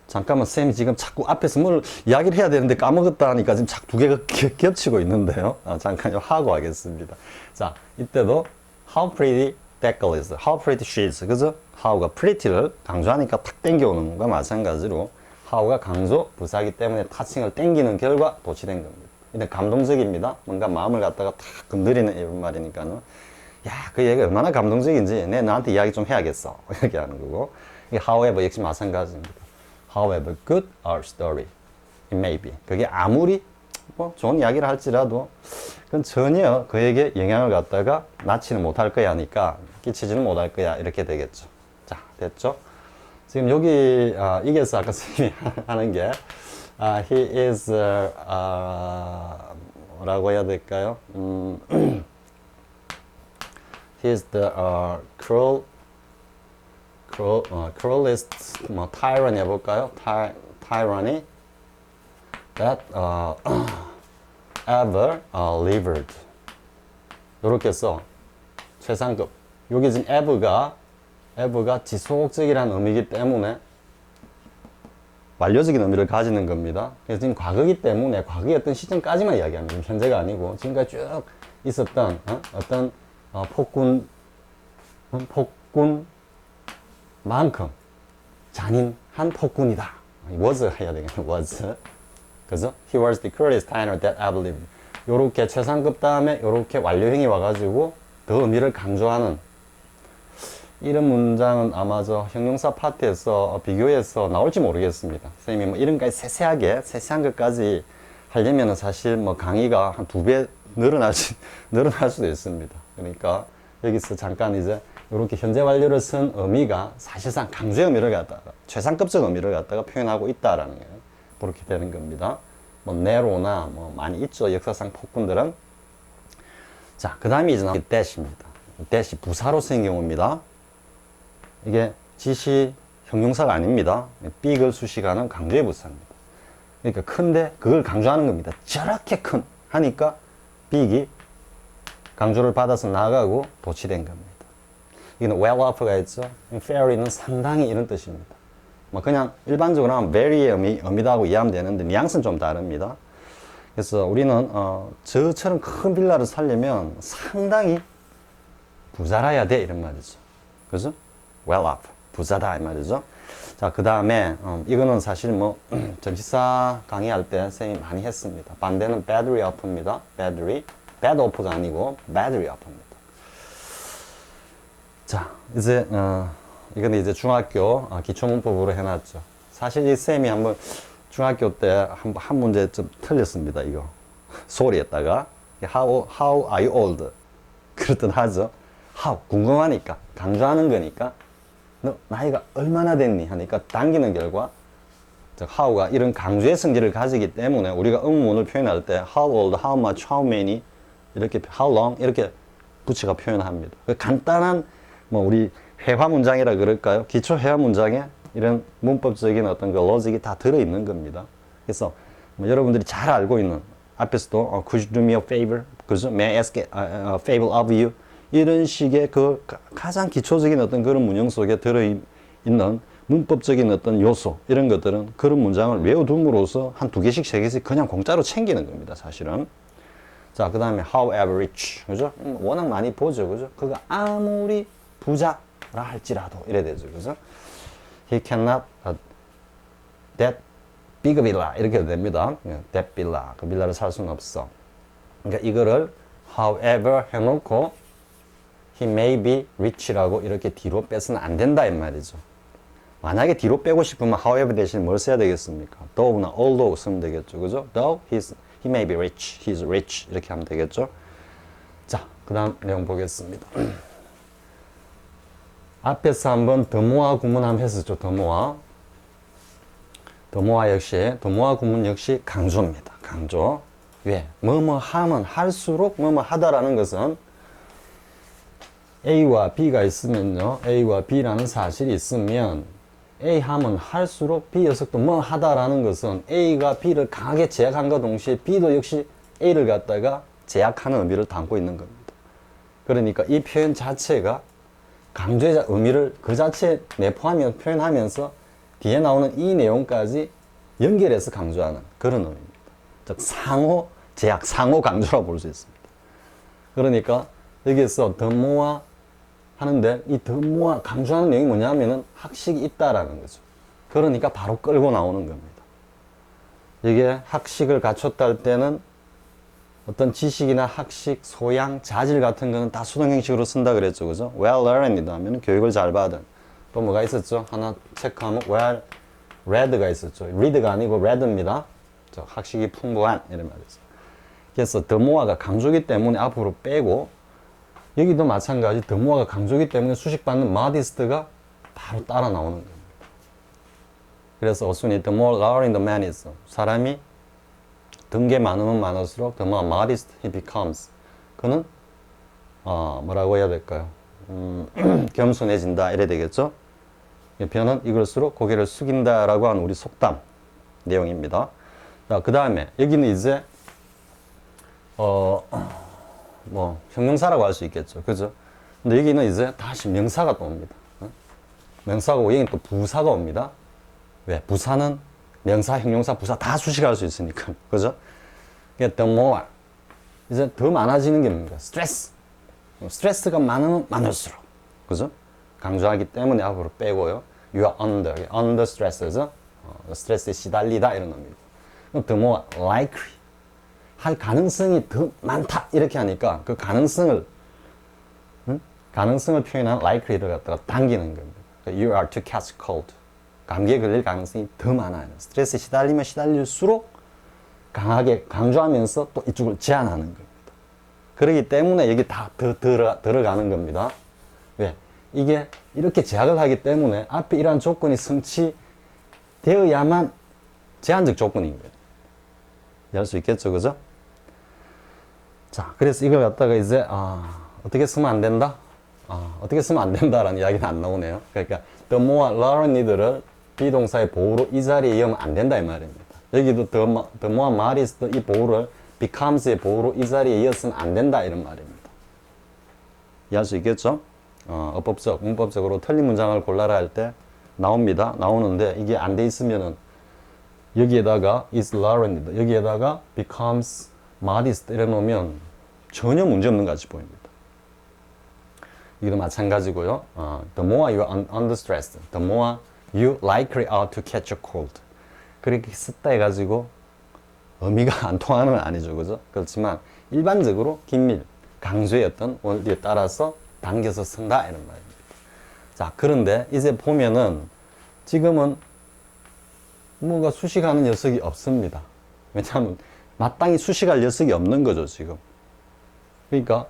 잠깐만 쌤이 지금 자꾸 앞에서 뭘 이야기를 해야 되는데 까먹었다 하니까 지금 자꾸 두 개가 겹치고 있는데요. 잠깐요 하고 하겠습니다. 자, 이때도 how pretty that girl is, how pretty she is, 그죠? how가 pretty를 강조하니까 탁 땡겨오는 것과 마찬가지로 how가 강조 부사기 때문에 타칭을 땡기는 결과 도치된 겁니다. 일단 감동적입니다. 뭔가 마음을 갖다가 탁 건드리는 이런 말이니까는 야, 그 얘기가 얼마나 감동적인지 내 나한테 이야기 좀 해야겠어 이렇게 하는 거고, however 역시 마찬가지입니다. However good our story it may be, 그게 아무리 뭐 좋은 이야기를 할지라도 그건 전혀 그에게 영향을 갖다가 낳지는 못할 거야 하니까 끼치지는 못할 거야 이렇게 되겠죠. 자, 됐죠? 지금 여기 이게서 아까 선생님이 하는 게 he is 뭐라고 해야 될까요? he is the cruelest 뭐 tyranny 해볼까요? tyranny that ever lived. 요렇게 써. 최상급. 여기 지금 ever가 지속적이라는 의미이기 때문에 완료적인 의미를 가지는 겁니다. 그래서 지금 과거이기 때문에 과거의 어떤 시점까지만 이야기합니다. 현재가 아니고 지금까지 쭉 있었던 어떤 폭군만큼 잔인한 폭군이다. was 해야 되겠네. was. 그죠? He was the cruelest tyrant that ever lived. 요렇게 최상급 다음에 요렇게 완료형이 와가지고 더 의미를 강조하는 이런 문장은 아마 저 형용사 파트에서 비교해서 나올지 모르겠습니다. 선생님이 뭐 이런까지 세세한 것까지 하려면 사실 뭐 강의가 한 2배 늘어날 수도 있습니다. 그러니까 여기서 잠깐 이제 이렇게 현재 완료를 쓴 의미가 사실상 강조의 의미를 갖다가 최상급적 의미를 갖다가 표현하고 있다라는 게 그렇게 되는 겁니다. 뭐 네로나 뭐 많이 있죠. 역사상 폭군들은. 자, 그 다음에 이제 나온 게 that입니다. that이 부사로 쓰인 경우입니다. 이게 지시 형용사가 아닙니다. big을 수식하는 강조의 부사입니다. 그러니까 큰데 그걸 강조하는 겁니다. 저렇게 큰 하니까 big이 강조를 받아서 나가고 도치된 겁니다. 이거는 well off가 있죠. fairy는 상당히 이런 뜻입니다. 뭐 그냥 일반적으로 하면 very의 의미다고 이해하면 되는데 뉘앙스는 좀 다릅니다. 그래서 우리는 저처럼 큰 빌라를 살려면 상당히 부자라야 돼 이런 말이죠. 그죠? well off, 부자다 이 말이죠. 자, 그 다음에 이거는 사실 뭐 전치사 강의할 때 선생님이 많이 했습니다. 반대는 badly off입니다. bad off가 아니고 badly off입니다. 자, 이제 이거는 이제 중학교 기초문법으로 해놨죠. 사실 이 쌤이 한번 중학교 때 한 문제 좀 틀렸습니다. 이거 소리에다가 how are you old 그랬던 하죠. how 궁금하니까 강조하는 거니까 너 나이가 얼마나 됐니? 하니까 당기는 결과 즉 how가 이런 강조의 성질을 가지기 때문에 우리가 의문문을 표현할 때 how old, how much, how many 이렇게 how long 이렇게 부치가 표현합니다. 간단한 뭐 우리 회화 문장이라 그럴까요? 기초 회화 문장에 이런 문법적인 어떤 그 로직이 다 들어있는 겁니다. 그래서 뭐 여러분들이 잘 알고 있는 앞에서도 could you do me a favor? 그죠? May I ask a favor of you? 이런 식의 그 가장 기초적인 어떤 그런 문형 속에 들어있는 문법적인 어떤 요소 이런 것들은 그런 문장을 외워둠으로써 한 2개씩 3개씩 그냥 공짜로 챙기는 겁니다. 사실은. 자, 그 다음에 however rich, 그죠? 워낙 많이 보죠, 그죠? 그가 아무리 부자라 할지라도 이래 되죠, 그죠? He cannot that big villa 이렇게 됩니다. that villa, 그 빌라를 살 수는 없어. 그러니까 이거를 however 해놓고 he may be rich라고 이렇게 뒤로 빼서는 안 된다 이 말이죠. 만약에 뒤로 빼고 싶으면 however 대신 뭘 써야 되겠습니까? though나 although 쓰면 되겠죠, 그죠? though he may be rich, he's rich 이렇게 하면 되겠죠. 자, 그 다음 내용 보겠습니다. 앞에서 한번 더모아 구문 한번 했었죠. 더모아 구문 역시 강조입니다. 강조. 왜? 뭐뭐 하면 할수록 뭐뭐 하다라는 것은 A와 B가 있으면요. A와 B라는 사실이 있으면 A 하면 할수록 B 녀석도 뭐 하다라는 것은 A가 B를 강하게 제약한과 동시에 B도 역시 A를 갖다가 제약하는 의미를 담고 있는 겁니다. 그러니까 이 표현 자체가 강조의 의미를 그 자체에 내포하며 표현하면서 뒤에 나오는 이 내용까지 연결해서 강조하는 그런 의미입니다. 즉 상호 제약, 상호 강조라고 볼 수 있습니다. 그러니까 여기에서 더 모아 하는데 이 더 모아 강조하는 내용이 뭐냐면은 학식이 있다라는 거죠. 그러니까 바로 끌고 나오는 겁니다. 이게 학식을 갖췄다 할 때는 어떤 지식이나 학식, 소양, 자질 같은 거는 다 수동 형식으로 쓴다 그랬죠. 그죠? well learned 하면 교육을 잘 받은. 또 뭐가 있었죠? 하나 체크하면 well read가 있었죠. read가 아니고 read입니다. 학식이 풍부한 이런 말이죠. 그래서 더 모아가 강조기 때문에 앞으로 빼고 여기도 마찬가지 더 모아가 강조기 때문에 수식받는 modest가 바로 따라 나오는 겁니다. 그래서 어순이 the more learned the man is. 사람이 등게 많으면 많을수록 the more modest he becomes. 그는 뭐라고 해야 될까요? 겸손해진다 이래 되겠죠? 변은 이걸수록 고개를 숙인다라고 하는 우리 속담 내용입니다. 자, 그 다음에 여기는 이제 뭐 형용사라고 할 수 있겠죠, 그죠? 근데 여기는 이제 다시 명사가 또 옵니다. 명사가 오고 여기는 또 부사가 옵니다. 왜? 부사는 명사, 형용사, 부사 다 수식할 수 있으니까, 그죠? 그러니까 the more 이제 더 많아지는 게 뭡니까? 스트레스. 스트레스가 많으면 많을수록, 그죠? 강조하기 때문에 앞으로 빼고요. You are under stress죠? 스트레스에 시달리다 이런 의미고. the more likely 할 가능성이 더 많다 이렇게 하니까 그 가능성을 표현한 likely를 갖다가 당기는 겁니다. You are to catch cold. 감기에 걸릴 가능성이 더 많아요. 스트레스에 시달리면 시달릴수록 강하게 강조하면서 또 이쪽을 제한하는 겁니다. 그렇기 때문에 여기 다 들어가는 겁니다. 왜? 이게 이렇게 제약을 하기 때문에 앞에 이러한 조건이 성취되어야만 제한적 조건인 거예요. 이해할 수 있겠죠, 그죠? 자, 그래서 이걸 갖다가 이제 어떻게 쓰면 안 된다? 어떻게 쓰면 안 된다라는 이야기는 안 나오네요. 그러니까 the more learned를 비동사의 보호로 이 자리에 이으면 안 된다 이 말입니다. 여기도 the more modest 이 보호를 becomes의 보호로 이 자리에 이었으면 안 된다 이런 말입니다. 이해할 수 있겠죠? 어법적, 문법적으로 틀린 문장을 골라라 할 때 나옵니다. 나오는데 이게 안 돼 있으면은 여기에다가 is learned, 여기에다가 becomes modest 이래 놓으면 전혀 문제 없는 것 같이 보입니다. 이것도 마찬가지고요. The more you are under stress, the more you likely are to catch a cold. 그렇게 썼다 해가지고 의미가 안 통하는 건 아니죠, 그죠? 그렇지만 일반적으로 긴밀, 강조의 어떤 원리에 따라서 당겨서 쓴다 이런 말입니다. 자, 그런데 이제 보면은 지금은 뭔가 수식하는 녀석이 없습니다. 왜냐하면 마땅히 수식할 녀석이 없는 거죠, 지금. 그러니까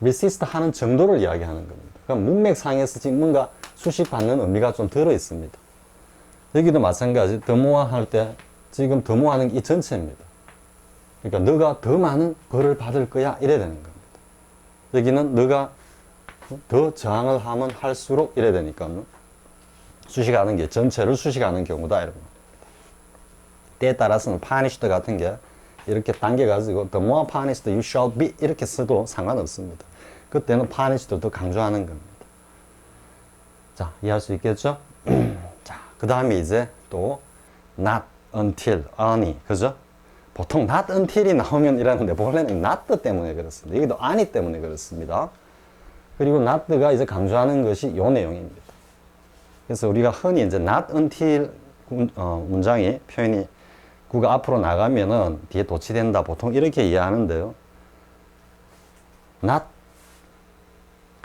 resist 하는 정도를 이야기하는 겁니다. 그러니까 문맥상에서 지금 뭔가 수식받는 의미가 좀 들어 있습니다. 여기도 마찬가지 the more 할 때 지금 the more 하는 게 이 전체입니다. 그러니까 너가 더 많은 벌을 받을 거야 이래야 되는 겁니다. 여기는 너가 더 저항을 하면 할수록 이래야 되니까 수식하는 게 전체를 수식하는 경우다 이런 겁니다. 때에 따라서는 punished 같은 게 이렇게 당겨가지고 the more punished you shall be 이렇게 써도 상관없습니다. 그때는 punished를 더 강조하는 겁니다. 자, 이해할 수 있겠죠? 자, 그 다음에 이제 또 not until, on이, 그죠? 보통 not until이 나오면 이라는데 원래는 not 때문에 그렇습니다. 여기도 on이 때문에 그렇습니다. 그리고 not가 이제 강조하는 것이 요 내용입니다. 그래서 우리가 흔히 이제 not until 문장이 표현이 구가 앞으로 나가면은 뒤에 도치된다 보통 이렇게 이해하는데요. not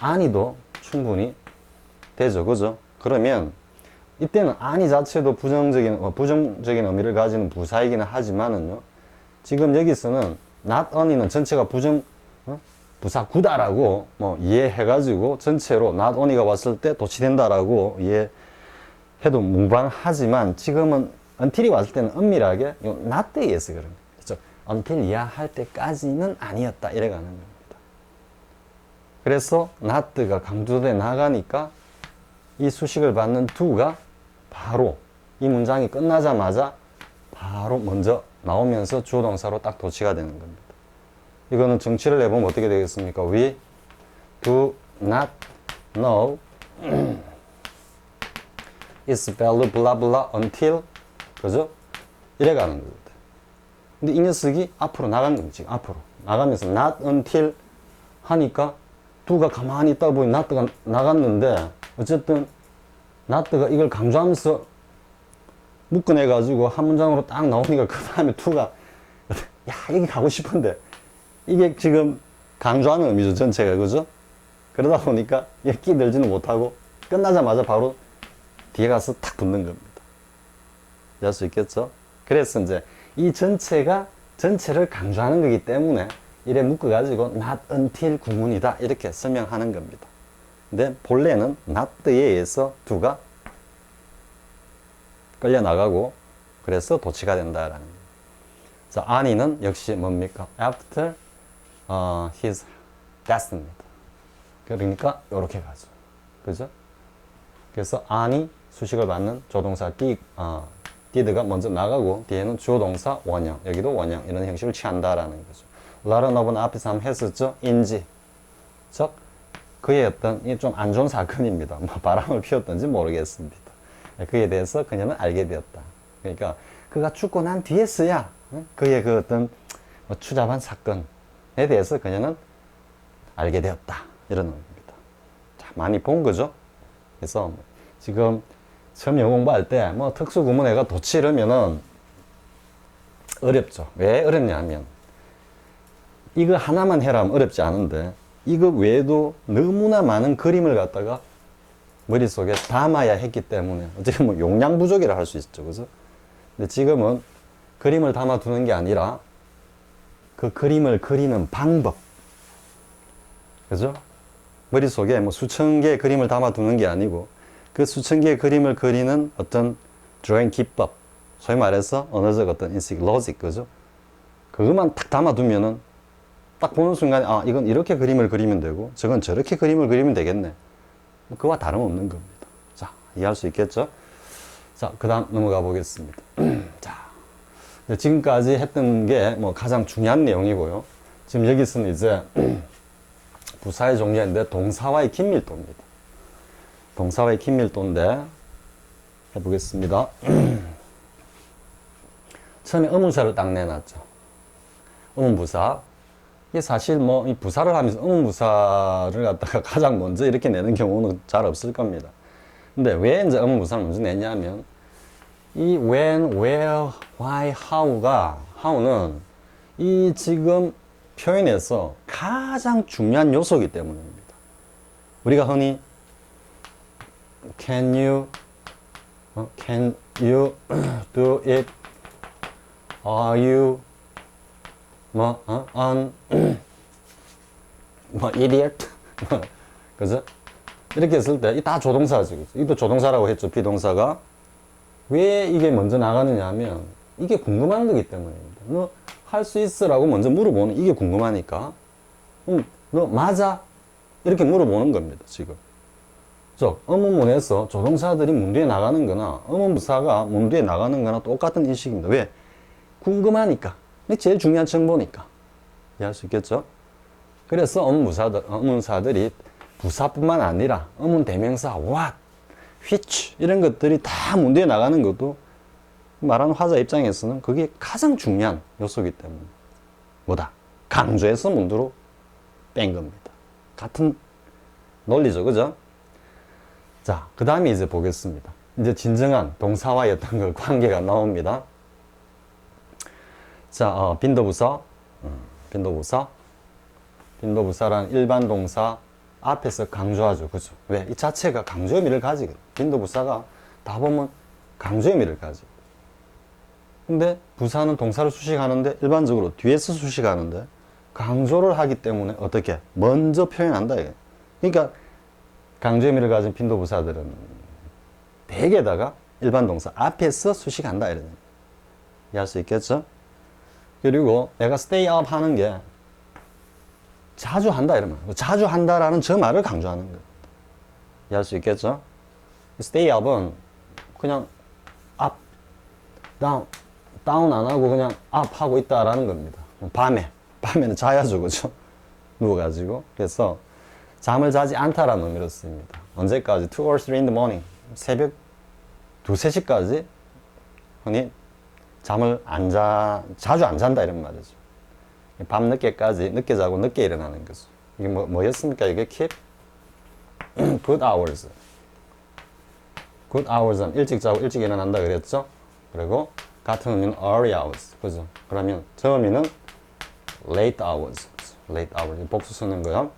on이도 충분히 되죠, 그죠? 그러면 이때는 아니 자체도 부정적인 의미를 가지는 부사이기는 하지만은요. 지금 여기서는 not only는 전체가 부사 구다라고 뭐 이해해가지고 전체로 not only가 왔을 때 도치된다라고 이해해도 무방하지만 지금은 until이 왔을 때는 엄밀하게 요 not에 의해서 그런 거예요. 그렇죠? until 이하할 때까지는 아니었다 이래가는 겁니다. 그래서 not가 강조돼 나가니까 이 수식을 받는 to가 바로 이 문장이 끝나자마자 바로 먼저 나오면서 주어 동사로 딱 도치가 되는 겁니다. 이거는 정치를 해보면 어떻게 되겠습니까? We do not know its value blah blah until 그죠? 이래 가는 겁니다. 근데 이 녀석이 앞으로 나간 겁니다. 지금 앞으로 나가면서 not until 하니까 do가 가만히 있다 보니 not가 나갔는데 어쨌든 not가 이걸 강조하면서 묶어내가지고 한 문장으로 딱 나오니까 그 다음에 to가 야 여기 가고 싶은데 이게 지금 강조하는 의미죠 전체가 그죠? 그러다 보니까 끼들지는 못하고 끝나자마자 바로 뒤에 가서 탁 붙는 겁니다. 이해할 수 있겠죠? 그래서 이제 이 전체가 전체를 강조하는 거기 때문에 이래 묶어가지고 not until 구문이다 이렇게 설명하는 겁니다. 근데 본래는 not에 의해서 do가 끌려나가고 그래서 도치가 된다라는 거예요. 자, on이는 역시 뭡니까? after his death입니다. 그러니까 이렇게 가죠. 그죠? 그래서 on이 수식을 받는 조동사 did가 먼저 나가고 뒤에는 주어동사 원형 여기도 원형 이런 형식을 취한다라는 거죠. 라른업은 앞에서 한번 했었죠. 인지 즉 그의 어떤 좀 안 좋은 사건입니다. 뭐 바람을 피웠던지 모르겠습니다. 그에 대해서 그녀는 알게 되었다. 그러니까 그가 죽고 난 뒤에서야 그의 그 어떤 추잡한 사건에 대해서 그녀는 알게 되었다. 이런 의미입니다. 자, 많이 본 거죠. 그래서 지금 처음 영어 공부할 때 뭐 특수구문에가 도치 이러면은 어렵죠. 왜 어렵냐면 이거 하나만 해라면 어렵지 않은데 이거 외에도 너무나 많은 그림을 갖다가 머릿속에 담아야 했기 때문에 어떻게 뭐 용량 부족이라 할 수 있죠. 그죠? 근데 지금은 그림을 담아두는 게 아니라 그 그림을 그리는 방법. 그죠? 머릿속에 뭐 수천 개의 그림을 담아두는 게 아니고 그 수천 개의 그림을 그리는 어떤 드로잉 기법. 소위 말해서 언어적 어떤 인식, 로직. 그죠? 그것만 딱 담아두면은 딱 보는 순간에 아, 이건 이렇게 그림을 그리면 되고 저건 저렇게 그림을 그리면 되겠네. 그와 다름없는 겁니다. 자, 이해할 수 있겠죠? 자, 그 다음 넘어가 보겠습니다. 자, 지금까지 했던 게 뭐 가장 중요한 내용이고요. 지금 여기서는 이제 부사의 종류인데 동사와의 긴밀도입니다. 동사와의 긴밀도인데 해보겠습니다. 처음에 의문사를 딱 내놨죠. 의문부사. 이게 사실 뭐 이 부사를 하면서 의문부사를 갖다가 가장 먼저 이렇게 내는 경우는 잘 없을 겁니다. 근데 왜 이제 의문부사를 먼저 내냐면 이 when, where, why, how는 이 지금 표현에서 가장 중요한 요소이기 때문입니다. 우리가 흔히 can you do it, are you idiot? 그죠? 이렇게 했을 때, 이 다 조동사지. 이것도 조동사라고 했죠, 비동사가. 왜 이게 먼저 나가느냐 하면, 이게 궁금한 거기 때문입니다. 너 할 수 있어라고 먼저 물어보는 이게 궁금하니까. 너 맞아? 이렇게 물어보는 겁니다, 지금. 즉, 의문문에서 조동사들이 문 뒤에 나가는 거나, 의문부사가 문 뒤에 나가는 거나 똑같은 인식입니다. 왜? 궁금하니까. 이게 제일 중요한 정보니까. 이해할 수 있겠죠? 그래서 의문사들이 부사뿐만 아니라 의문 대명사 what, which 이런 것들이 다 문 뒤에 나가는 것도 말하는 화자 입장에서는 그게 가장 중요한 요소이기 때문에 뭐다? 강조해서 문두로 뺀 겁니다. 같은 논리죠, 그죠? 자, 그 다음에 이제 보겠습니다. 이제 진정한 동사와의 어떤 그 관계가 나옵니다. 자, 빈도부사, 빈도부사란 일반 동사 앞에서 강조하죠. 그죠? 왜? 이 자체가 강조 의미를 가지거든. 빈도부사가 다 보면 강조 의미를 가지. 근데 부사는 동사를 수식하는데 일반적으로 뒤에서 수식하는데 강조를 하기 때문에 어떻게? 먼저 표현한다. 이게. 그러니까 강조 의미를 가진 빈도부사들은 대개다가 일반 동사 앞에서 수식한다. 이런 이해할 수 있겠죠? 그리고 내가 stay up 하는 게 자주 한다 이러면 자주 한다라는 저 말을 강조하는 거예요. 이해할 수 있겠죠? stay up은 그냥 up, down 안 하고 그냥 up 하고 있다라는 겁니다. 밤에는 자야죠, 그죠? 누워가지고. 그래서 잠을 자지 않다라는 의미로 쓰입니다. 언제까지? 2 or 3 in the morning. 새벽 2, 3시까지 흔히 잠을 자주 안 잔다 이런 말이죠. 밤 늦게까지 늦게 자고 늦게 일어나는 거죠. 이게 뭐였습니까? 이게 keep good hours. good hours는 일찍 자고 일찍 일어난다 그랬죠? 그리고 같은 의미는 early hours. 그죠? 그러면 저 의미는 late hours. late hours. 복수 쓰는 거요.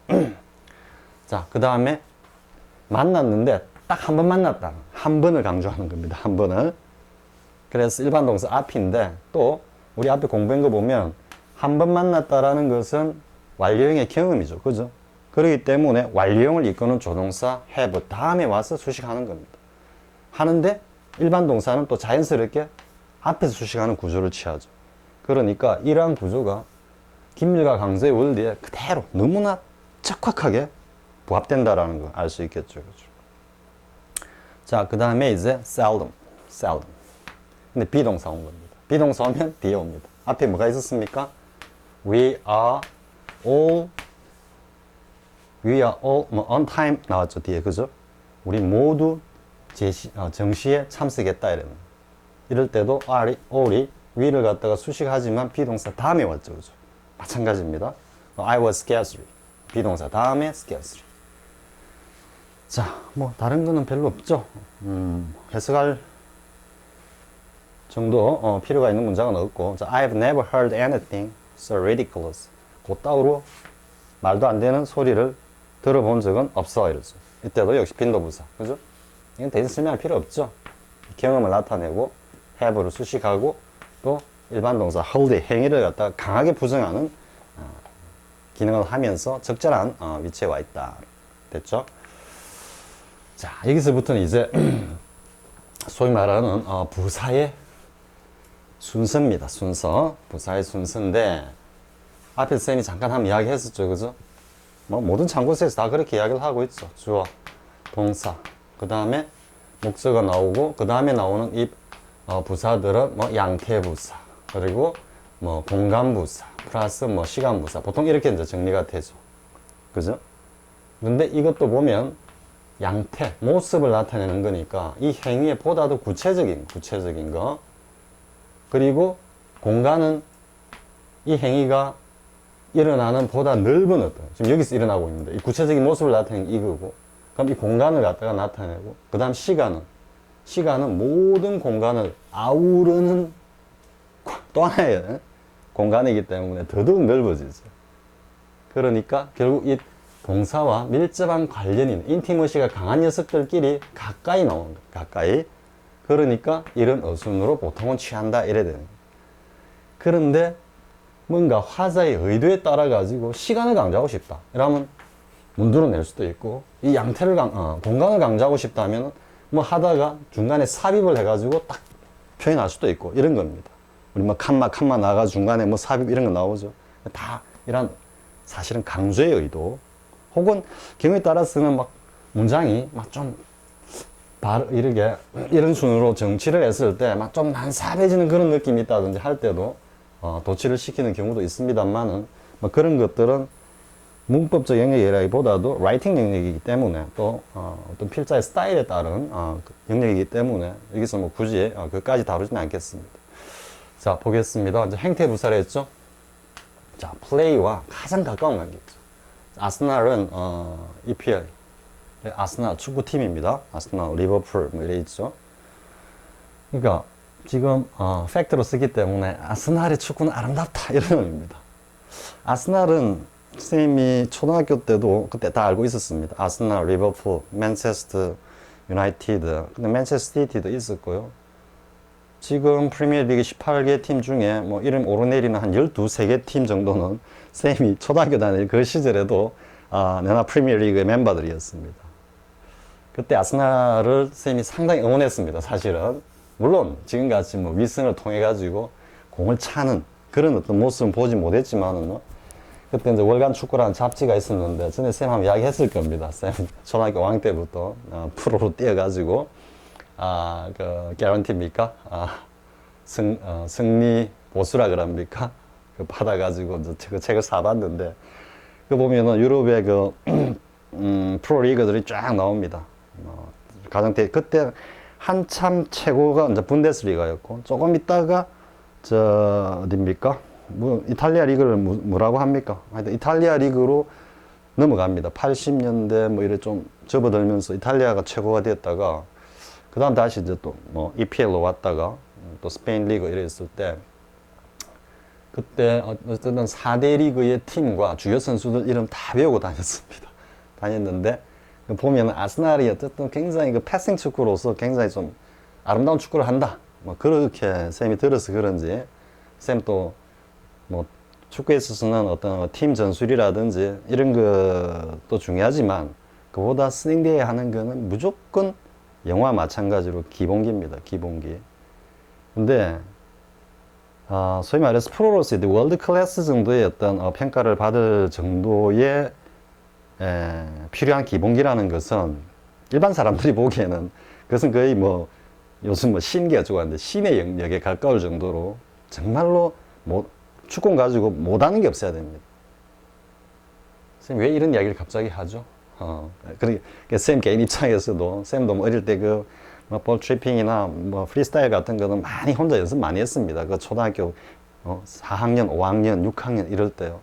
자, 그 다음에 만났는데 딱 한 번 만났다. 한 번을 강조하는 겁니다. 한 번을. 그래서 일반 동사 앞인데 또 우리 앞에 공부한 거 보면 한 번 만났다라는 것은 완료형의 경험이죠. 그죠? 그렇기 때문에 완료형을 이끄는 조동사 have 다음에 와서 수식하는 겁니다. 하는데 일반 동사는 또 자연스럽게 앞에서 수식하는 구조를 취하죠. 그러니까 이러한 구조가 긴밀과 강조의 원리에 그대로 너무나 적확하게 부합된다라는 걸 알 수 있겠죠. 그죠? 자, 그 다음에 이제 seldom. 근데 비동사 온 겁니다. 비동사 오면 뒤에 옵니다. 앞에 뭐가 있었습니까? We are all on time 나왔죠. 뒤에. 그죠? 우리 모두 정시에 참석했다. 이럴 때도 all이 we를 갖다가 수식하지만 비동사 다음에 왔죠. 그죠? 마찬가지입니다. I was scarcely. 비동사 다음에 scarcely. 자, 뭐 다른 거는 별로 없죠. 해석할 정도 필요가 있는 문장은 없고. 자, I've never heard anything so ridiculous. 곧다우로 말도 안 되는 소리를 들어본 적은 없어. 이러죠. 이때도 역시 빈도부사. 그죠? 이건 대신 설명할 필요 없죠. 경험을 나타내고 have를 수식하고 또 일반 동사 hold 행위를 갖다가 강하게 부정하는 기능을 하면서 적절한 위치에 와 있다. 됐죠? 자, 여기서부터는 이제 소위 말하는 부사의 순서입니다. 순서. 부사의 순서인데 앞에 쌤이 잠깐 한번 이야기 했었죠. 그죠? 뭐 모든 참고서에서 다 그렇게 이야기를 하고 있죠. 주어, 동사, 그 다음에 목적어 나오고 그 다음에 나오는 이 부사들은 뭐 양태부사 그리고 뭐 공간부사 플러스 뭐 시간부사 보통 이렇게 이제 정리가 되죠. 그죠? 근데 이것도 보면 양태, 모습을 나타내는 거니까 이 행위에 보다도 구체적인 거 그리고 공간은 이 행위가 일어나는 보다 넓은 어떤 지금 여기서 일어나고 있는데 이 구체적인 모습을 나타내는 이거고 그럼 이 공간을 갖다가 나타내고 그 다음 시간은 모든 공간을 아우르는 또 하나의 공간이기 때문에 더더욱 넓어지죠. 그러니까 결국 이 동사와 밀접한 관련이 있는 인티머시가 강한 녀석들끼리 가까이 나오는 거예요. 가까이. 그러니까 이런 어순으로 보통은 취한다 이래야 되는 거예요. 그런데 뭔가 화자의 의도에 따라 가지고 시간을 강조하고 싶다. 이러면 문드러낼 수도 있고, 이 양태를 공간을 강조하고 싶다면 뭐 하다가 중간에 삽입을 해가지고 딱 표현할 수도 있고 이런 겁니다. 우리 뭐 칸마 나가 중간에 뭐 삽입 이런 거 나오죠. 다 이런 사실은 강조의 의도, 혹은 경우에 따라서는 막 문장이 막 좀 이렇게 이런 순으로 정치를 했을 때 막 좀 난삽해지는 그런 느낌이 있다든지 할 때도 도치를 시키는 경우도 있습니다만은, 뭐 그런 것들은 문법적 영역이라기보다도 라이팅 영역이기 때문에, 또 어떤 필자의 스타일에 따른 영역이기 때문에 여기서 뭐 굳이 그것까지 다루지는 않겠습니다. 자, 보겠습니다. 이제 행태 부사를 했죠. 자, 플레이와 가장 가까운 관계죠. 아스날은 EPL, 아스날 축구팀입니다. 아스날, 리버풀 뭐 이래 있죠. 그러니까 지금 팩트로 쓰기 때문에 아스날의 축구는 아름답다 이런 의미입니다. 아스날은 선생님이 초등학교 때도 그때 다 알고 있었습니다. 아스날, 리버풀, 맨체스터 유나이티드, 근데 맨체스터 시티도 있었고요. 지금 프리미어리그 18개 팀 중에 뭐 이름 오르내리는 한 12, 3개 팀 정도는 선생님이 초등학교 다닐 그 시절에도 내나 프리미어리그의 멤버들이었습니다. 그때 아스날을 선생님이 상당히 응원했습니다. 사실은 물론 지금같이 뭐 위성을 통해 가지고 공을 차는 그런 어떤 모습은 보지 못했지만은 그때 이제 월간 축구라는 잡지가 있었는데, 전에 쌤 한번 이야기 했을 겁니다. 쌤 초등학교 5학년 때부터 프로로 뛰어가지고 그 개런티입니까? 승리 보수라 그럽니까? 그 받아가지고 그 책을 사봤는데, 그 보면은 유럽의 그 프로 리그들이 쫙 나옵니다. 가장 그때 한참 최고가 이제 분데스리가였고, 조금 있다가 어딥니까? 뭐 이탈리아 리그를 뭐라고 합니까? 하여튼 이탈리아 리그로 넘어갑니다. 80년대 뭐 이래 좀 접어들면서 이탈리아가 최고가 되었다가, 그 다음 다시 이제 또 뭐 EPL로 왔다가 또 스페인 리그 이랬을 때, 그때 어쨌든 4대 리그의 팀과 주요 선수들 이름 다 외우고 다녔는데, 보면 아스날이 어쨌든 굉장히 그 패싱 축구로서 굉장히 좀 아름다운 축구를 한다, 뭐 그렇게 쌤이 들어서 그런지, 쌤 또 뭐 축구에 있어서는 어떤 팀 전술이라든지 이런 것도 중요하지만 그보다 스닝되어야 하는 거는 무조건 영화 마찬가지로 기본기입니다. 기본기. 근데 소위 말해서 프로로서 월드 클래스 정도의 어떤 평가를 받을 정도의 필요한 기본기라는 것은 일반 사람들이 보기에는 그것은 거의 뭐 요즘 뭐 신기가 좋아하는데 신의 영역에 가까울 정도로 정말로 축구 가지고 못하는 게 없어야 됩니다. 선생님 왜 이런 이야기를 갑자기 하죠? 그러니까 쌤 개인 입장에서도 쌤도 뭐 어릴 때 볼 트리핑이나 뭐 프리스타일 같은 거는 많이 혼자 연습 많이 했습니다. 그 초등학교 4학년, 5학년, 6학년 이럴 때요.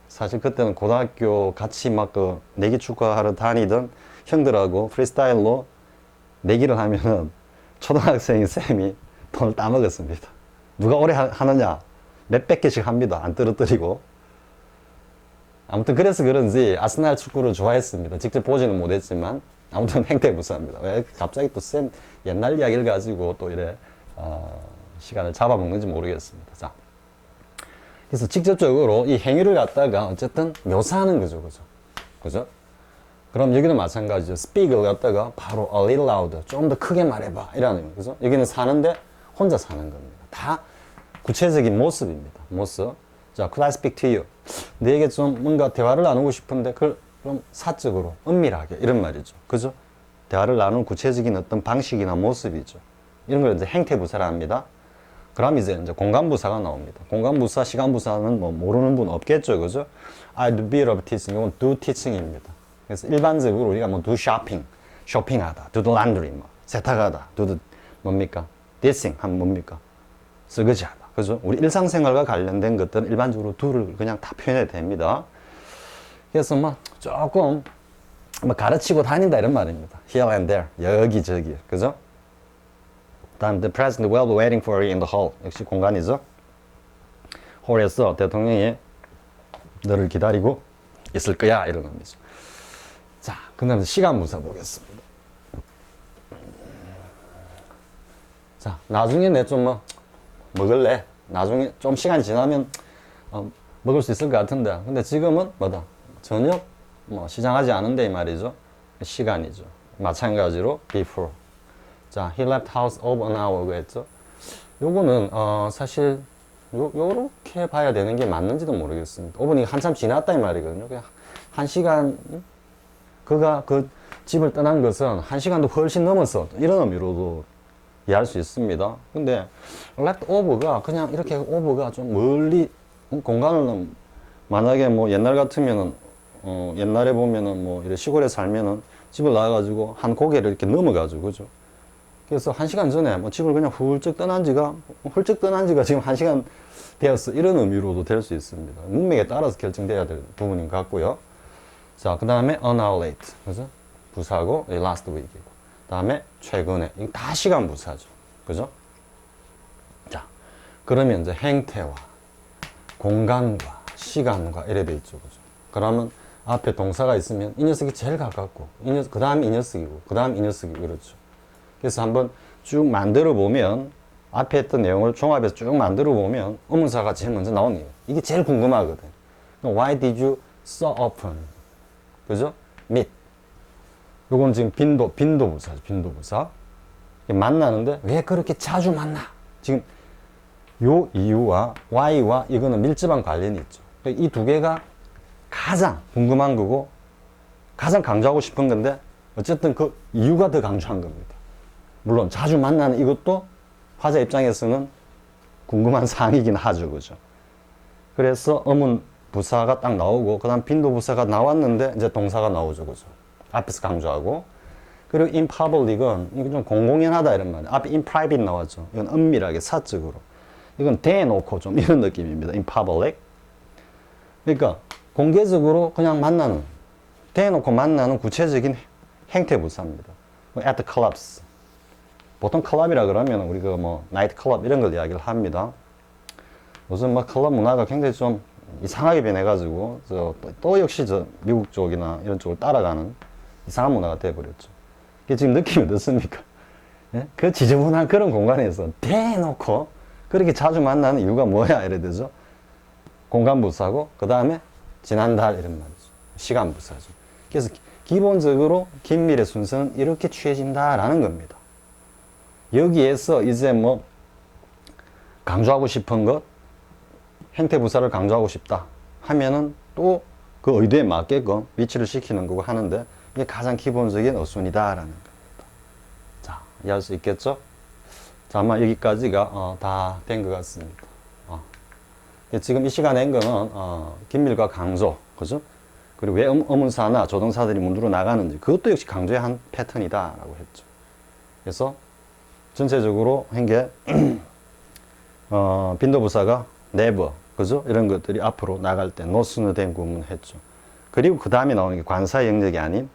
사실 그때는 고등학교 같이 막 그 내기 축구하러 다니던 형들하고 프리스타일로 내기를 하면은 초등학생인 쌤이 돈을 따먹었습니다. 누가 오래 하느냐? 몇백 개씩 합니다. 안 떨어뜨리고. 아무튼 그래서 그런지 아스날 축구를 좋아했습니다. 직접 보지는 못했지만 아무튼 행태부사입니다. 왜 갑자기 또 쌤 옛날 이야기를 가지고 또 이래 시간을 잡아먹는지 모르겠습니다. 자, 그래서 직접적으로 이 행위를 갖다가 어쨌든 묘사하는 거죠, 그죠? 그럼 여기는 마찬가지죠. speak을 갖다가 바로 a little louder, 좀 더 크게 말해봐 이라는 거죠. 그죠? 여기는 사는데 혼자 사는 겁니다. 다 구체적인 모습입니다. 모습. 자, could I speak to you? 너에게 좀 뭔가 대화를 나누고 싶은데 그걸 좀 사적으로, 은밀하게 이런 말이죠. 그죠? 대화를 나누는 구체적인 어떤 방식이나 모습이죠. 이런 걸 이제 행태부사라 합니다. 그럼 이제 공간부사가 나옵니다. 공간부사, 시간부사는 뭐 모르는 분 없겠죠. 그죠? I do bit of teaching. 이건 do teaching입니다. 그래서 일반적으로 우리가 뭐 do shopping, 쇼핑하다, do the laundry, 뭐 세탁하다, do the 뭡니까? dissing 하면 뭡니까? 설거지하다. 그죠? 우리 일상생활과 관련된 것들은 일반적으로 do를 그냥 다 표현해도 됩니다. 그래서 뭐 조금 뭐 가르치고 다닌다 이런 말입니다. Here and there, 여기저기, 그죠? 다음 the president will be waiting for you in the hall. 역시 공간이죠. 홀에서 대통령이 너를 기다리고 있을 거야 이런 의미죠. 자, 그 다음에 시간부사 보겠습니다. 자, 나중에 내 좀 먹을래? 나중에 좀 시간이 지나면 먹을 수 있을 것 같은데, 근데 지금은 뭐다? 저녁 뭐 시장하지 않은데 이 말이죠. 시간이죠. 마찬가지로 before. 자, he left house over an hour 그랬죠. 요거는 사실 요렇게 봐야 되는 게 맞는지도 모르겠습니다. 5분이 한참 지났다 이 말이거든요. 그냥 1시간 그가 그 집을 떠난 것은 1시간도 훨씬 넘었어. 이런 의미로도 이해할 수 있습니다. 근데 left over가 그냥 이렇게 over가 좀 멀리 공간을 만약에 뭐 옛날 같으면은 옛날에 보면은 뭐 이래 시골에 살면은 집을 나와가지고 한 고개를 이렇게 넘어가지고 그죠. 그래서 1시간 전에 뭐 집을 그냥 훌쩍 떠난 지가 지금 1시간 되었어. 이런 의미로도 될 수 있습니다. 문맥에 따라서 결정돼야 될 부분인 것 같고요. 자, 그 다음에 an hour late. 그죠? 부사고, last week이고. 그 다음에 최근에. 이거 다 시간 부사죠. 그죠? 자, 그러면 이제 행태와 공간과 시간과 이래 돼 있죠. 그죠? 그러면 앞에 동사가 있으면 이 녀석이 제일 가깝고, 그 다음 이 녀석이고, 그 다음 이 녀석이고, 그렇죠. 그래서 한번 쭉 만들어 보면 앞에 했던 내용을 종합해서 쭉 만들어 보면 의문사가 제일 먼저 나오네요. 이게 제일 궁금하거든. Why did you so often? 그죠? meet. 요건 지금 빈도부사죠. 빈도부사. 만나는데 왜 그렇게 자주 만나? 지금 요 이유와 why와 이거는 밀접한 관련이 있죠. 이 두 개가 가장 궁금한 거고 가장 강조하고 싶은 건데 어쨌든 그 이유가 더 강조한 겁니다. 물론 자주 만나는 이것도 화자 입장에서는 궁금한 사항이긴 하죠. 그죠? 그래서 의문 부사가 딱 나오고 그 다음 빈도 부사가 나왔는데 이제 동사가 나오죠. 그죠? 앞에서 강조하고 그리고 in public은 이게 좀 공공연하다 이런 말이에요. 앞에 in private 나왔죠. 이건 은밀하게 사적으로. 이건 대놓고 좀 이런 느낌입니다. in public. 그러니까 공개적으로 그냥 만나는 대놓고 만나는 구체적인 행태 부사입니다. at the clubs. 보통 클럽이라 그러면 우리가 뭐 나이트 클럽 이런 걸 이야기를 합니다. 요즘 뭐 클럽 문화가 굉장히 좀 이상하게 변해가지고 또 역시 저 미국 쪽이나 이런 쪽을 따라가는 이상한 문화가 돼버렸죠. 이게 지금 느낌이 어떻습니까? 예? 그 지저분한 그런 공간에서 대놓고 그렇게 자주 만나는 이유가 뭐야 이래 되죠. 공간부사고 그 다음에 지난달 이런 말이죠. 시간부사죠. 그래서 기본적으로 긴밀의 순서는 이렇게 취해진다라는 겁니다. 여기에서 이제 뭐 강조하고 싶은 것 행태부사를 강조하고 싶다 하면은 또 그 의도에 맞게끔 위치를 시키는 거고 하는데 이게 가장 기본적인 어순이다라는 겁니다. 자, 이해할 수 있겠죠? 자, 아마 여기까지가 다 된 것 같습니다. 지금 이 시간에 한 거는 긴밀과 강조, 그죠? 그리고 왜 의문사나 조동사들이 문으로 나가는지 그것도 역시 강조의 한 패턴이다라고 했죠. 그래서 전체적으로 한 게 빈도부사가 never, 그죠? 이런 것들이 앞으로 나갈 때 노순으로 된 구문 했죠. 그리고 그 다음에 나오는 게 관사의 영역이 아닌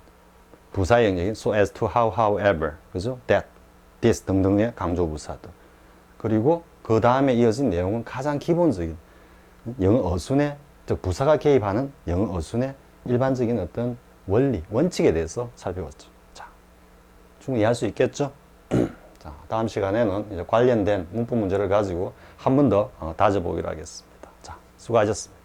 부사의 영역인 so as to, how, however, 그죠? that, this 등등의 강조부사들. 그리고 그 다음에 이어진 내용은 가장 기본적인 영어 어순의, 즉 부사가 개입하는 영어 어순의 일반적인 어떤 원리, 원칙에 대해서 살펴봤죠. 자, 충분히 이해할 수 있겠죠? 자, 다음 시간에는 이제 관련된 문법 문제를 가지고 한 번 더 다져보기로 하겠습니다. 자, 수고하셨습니다.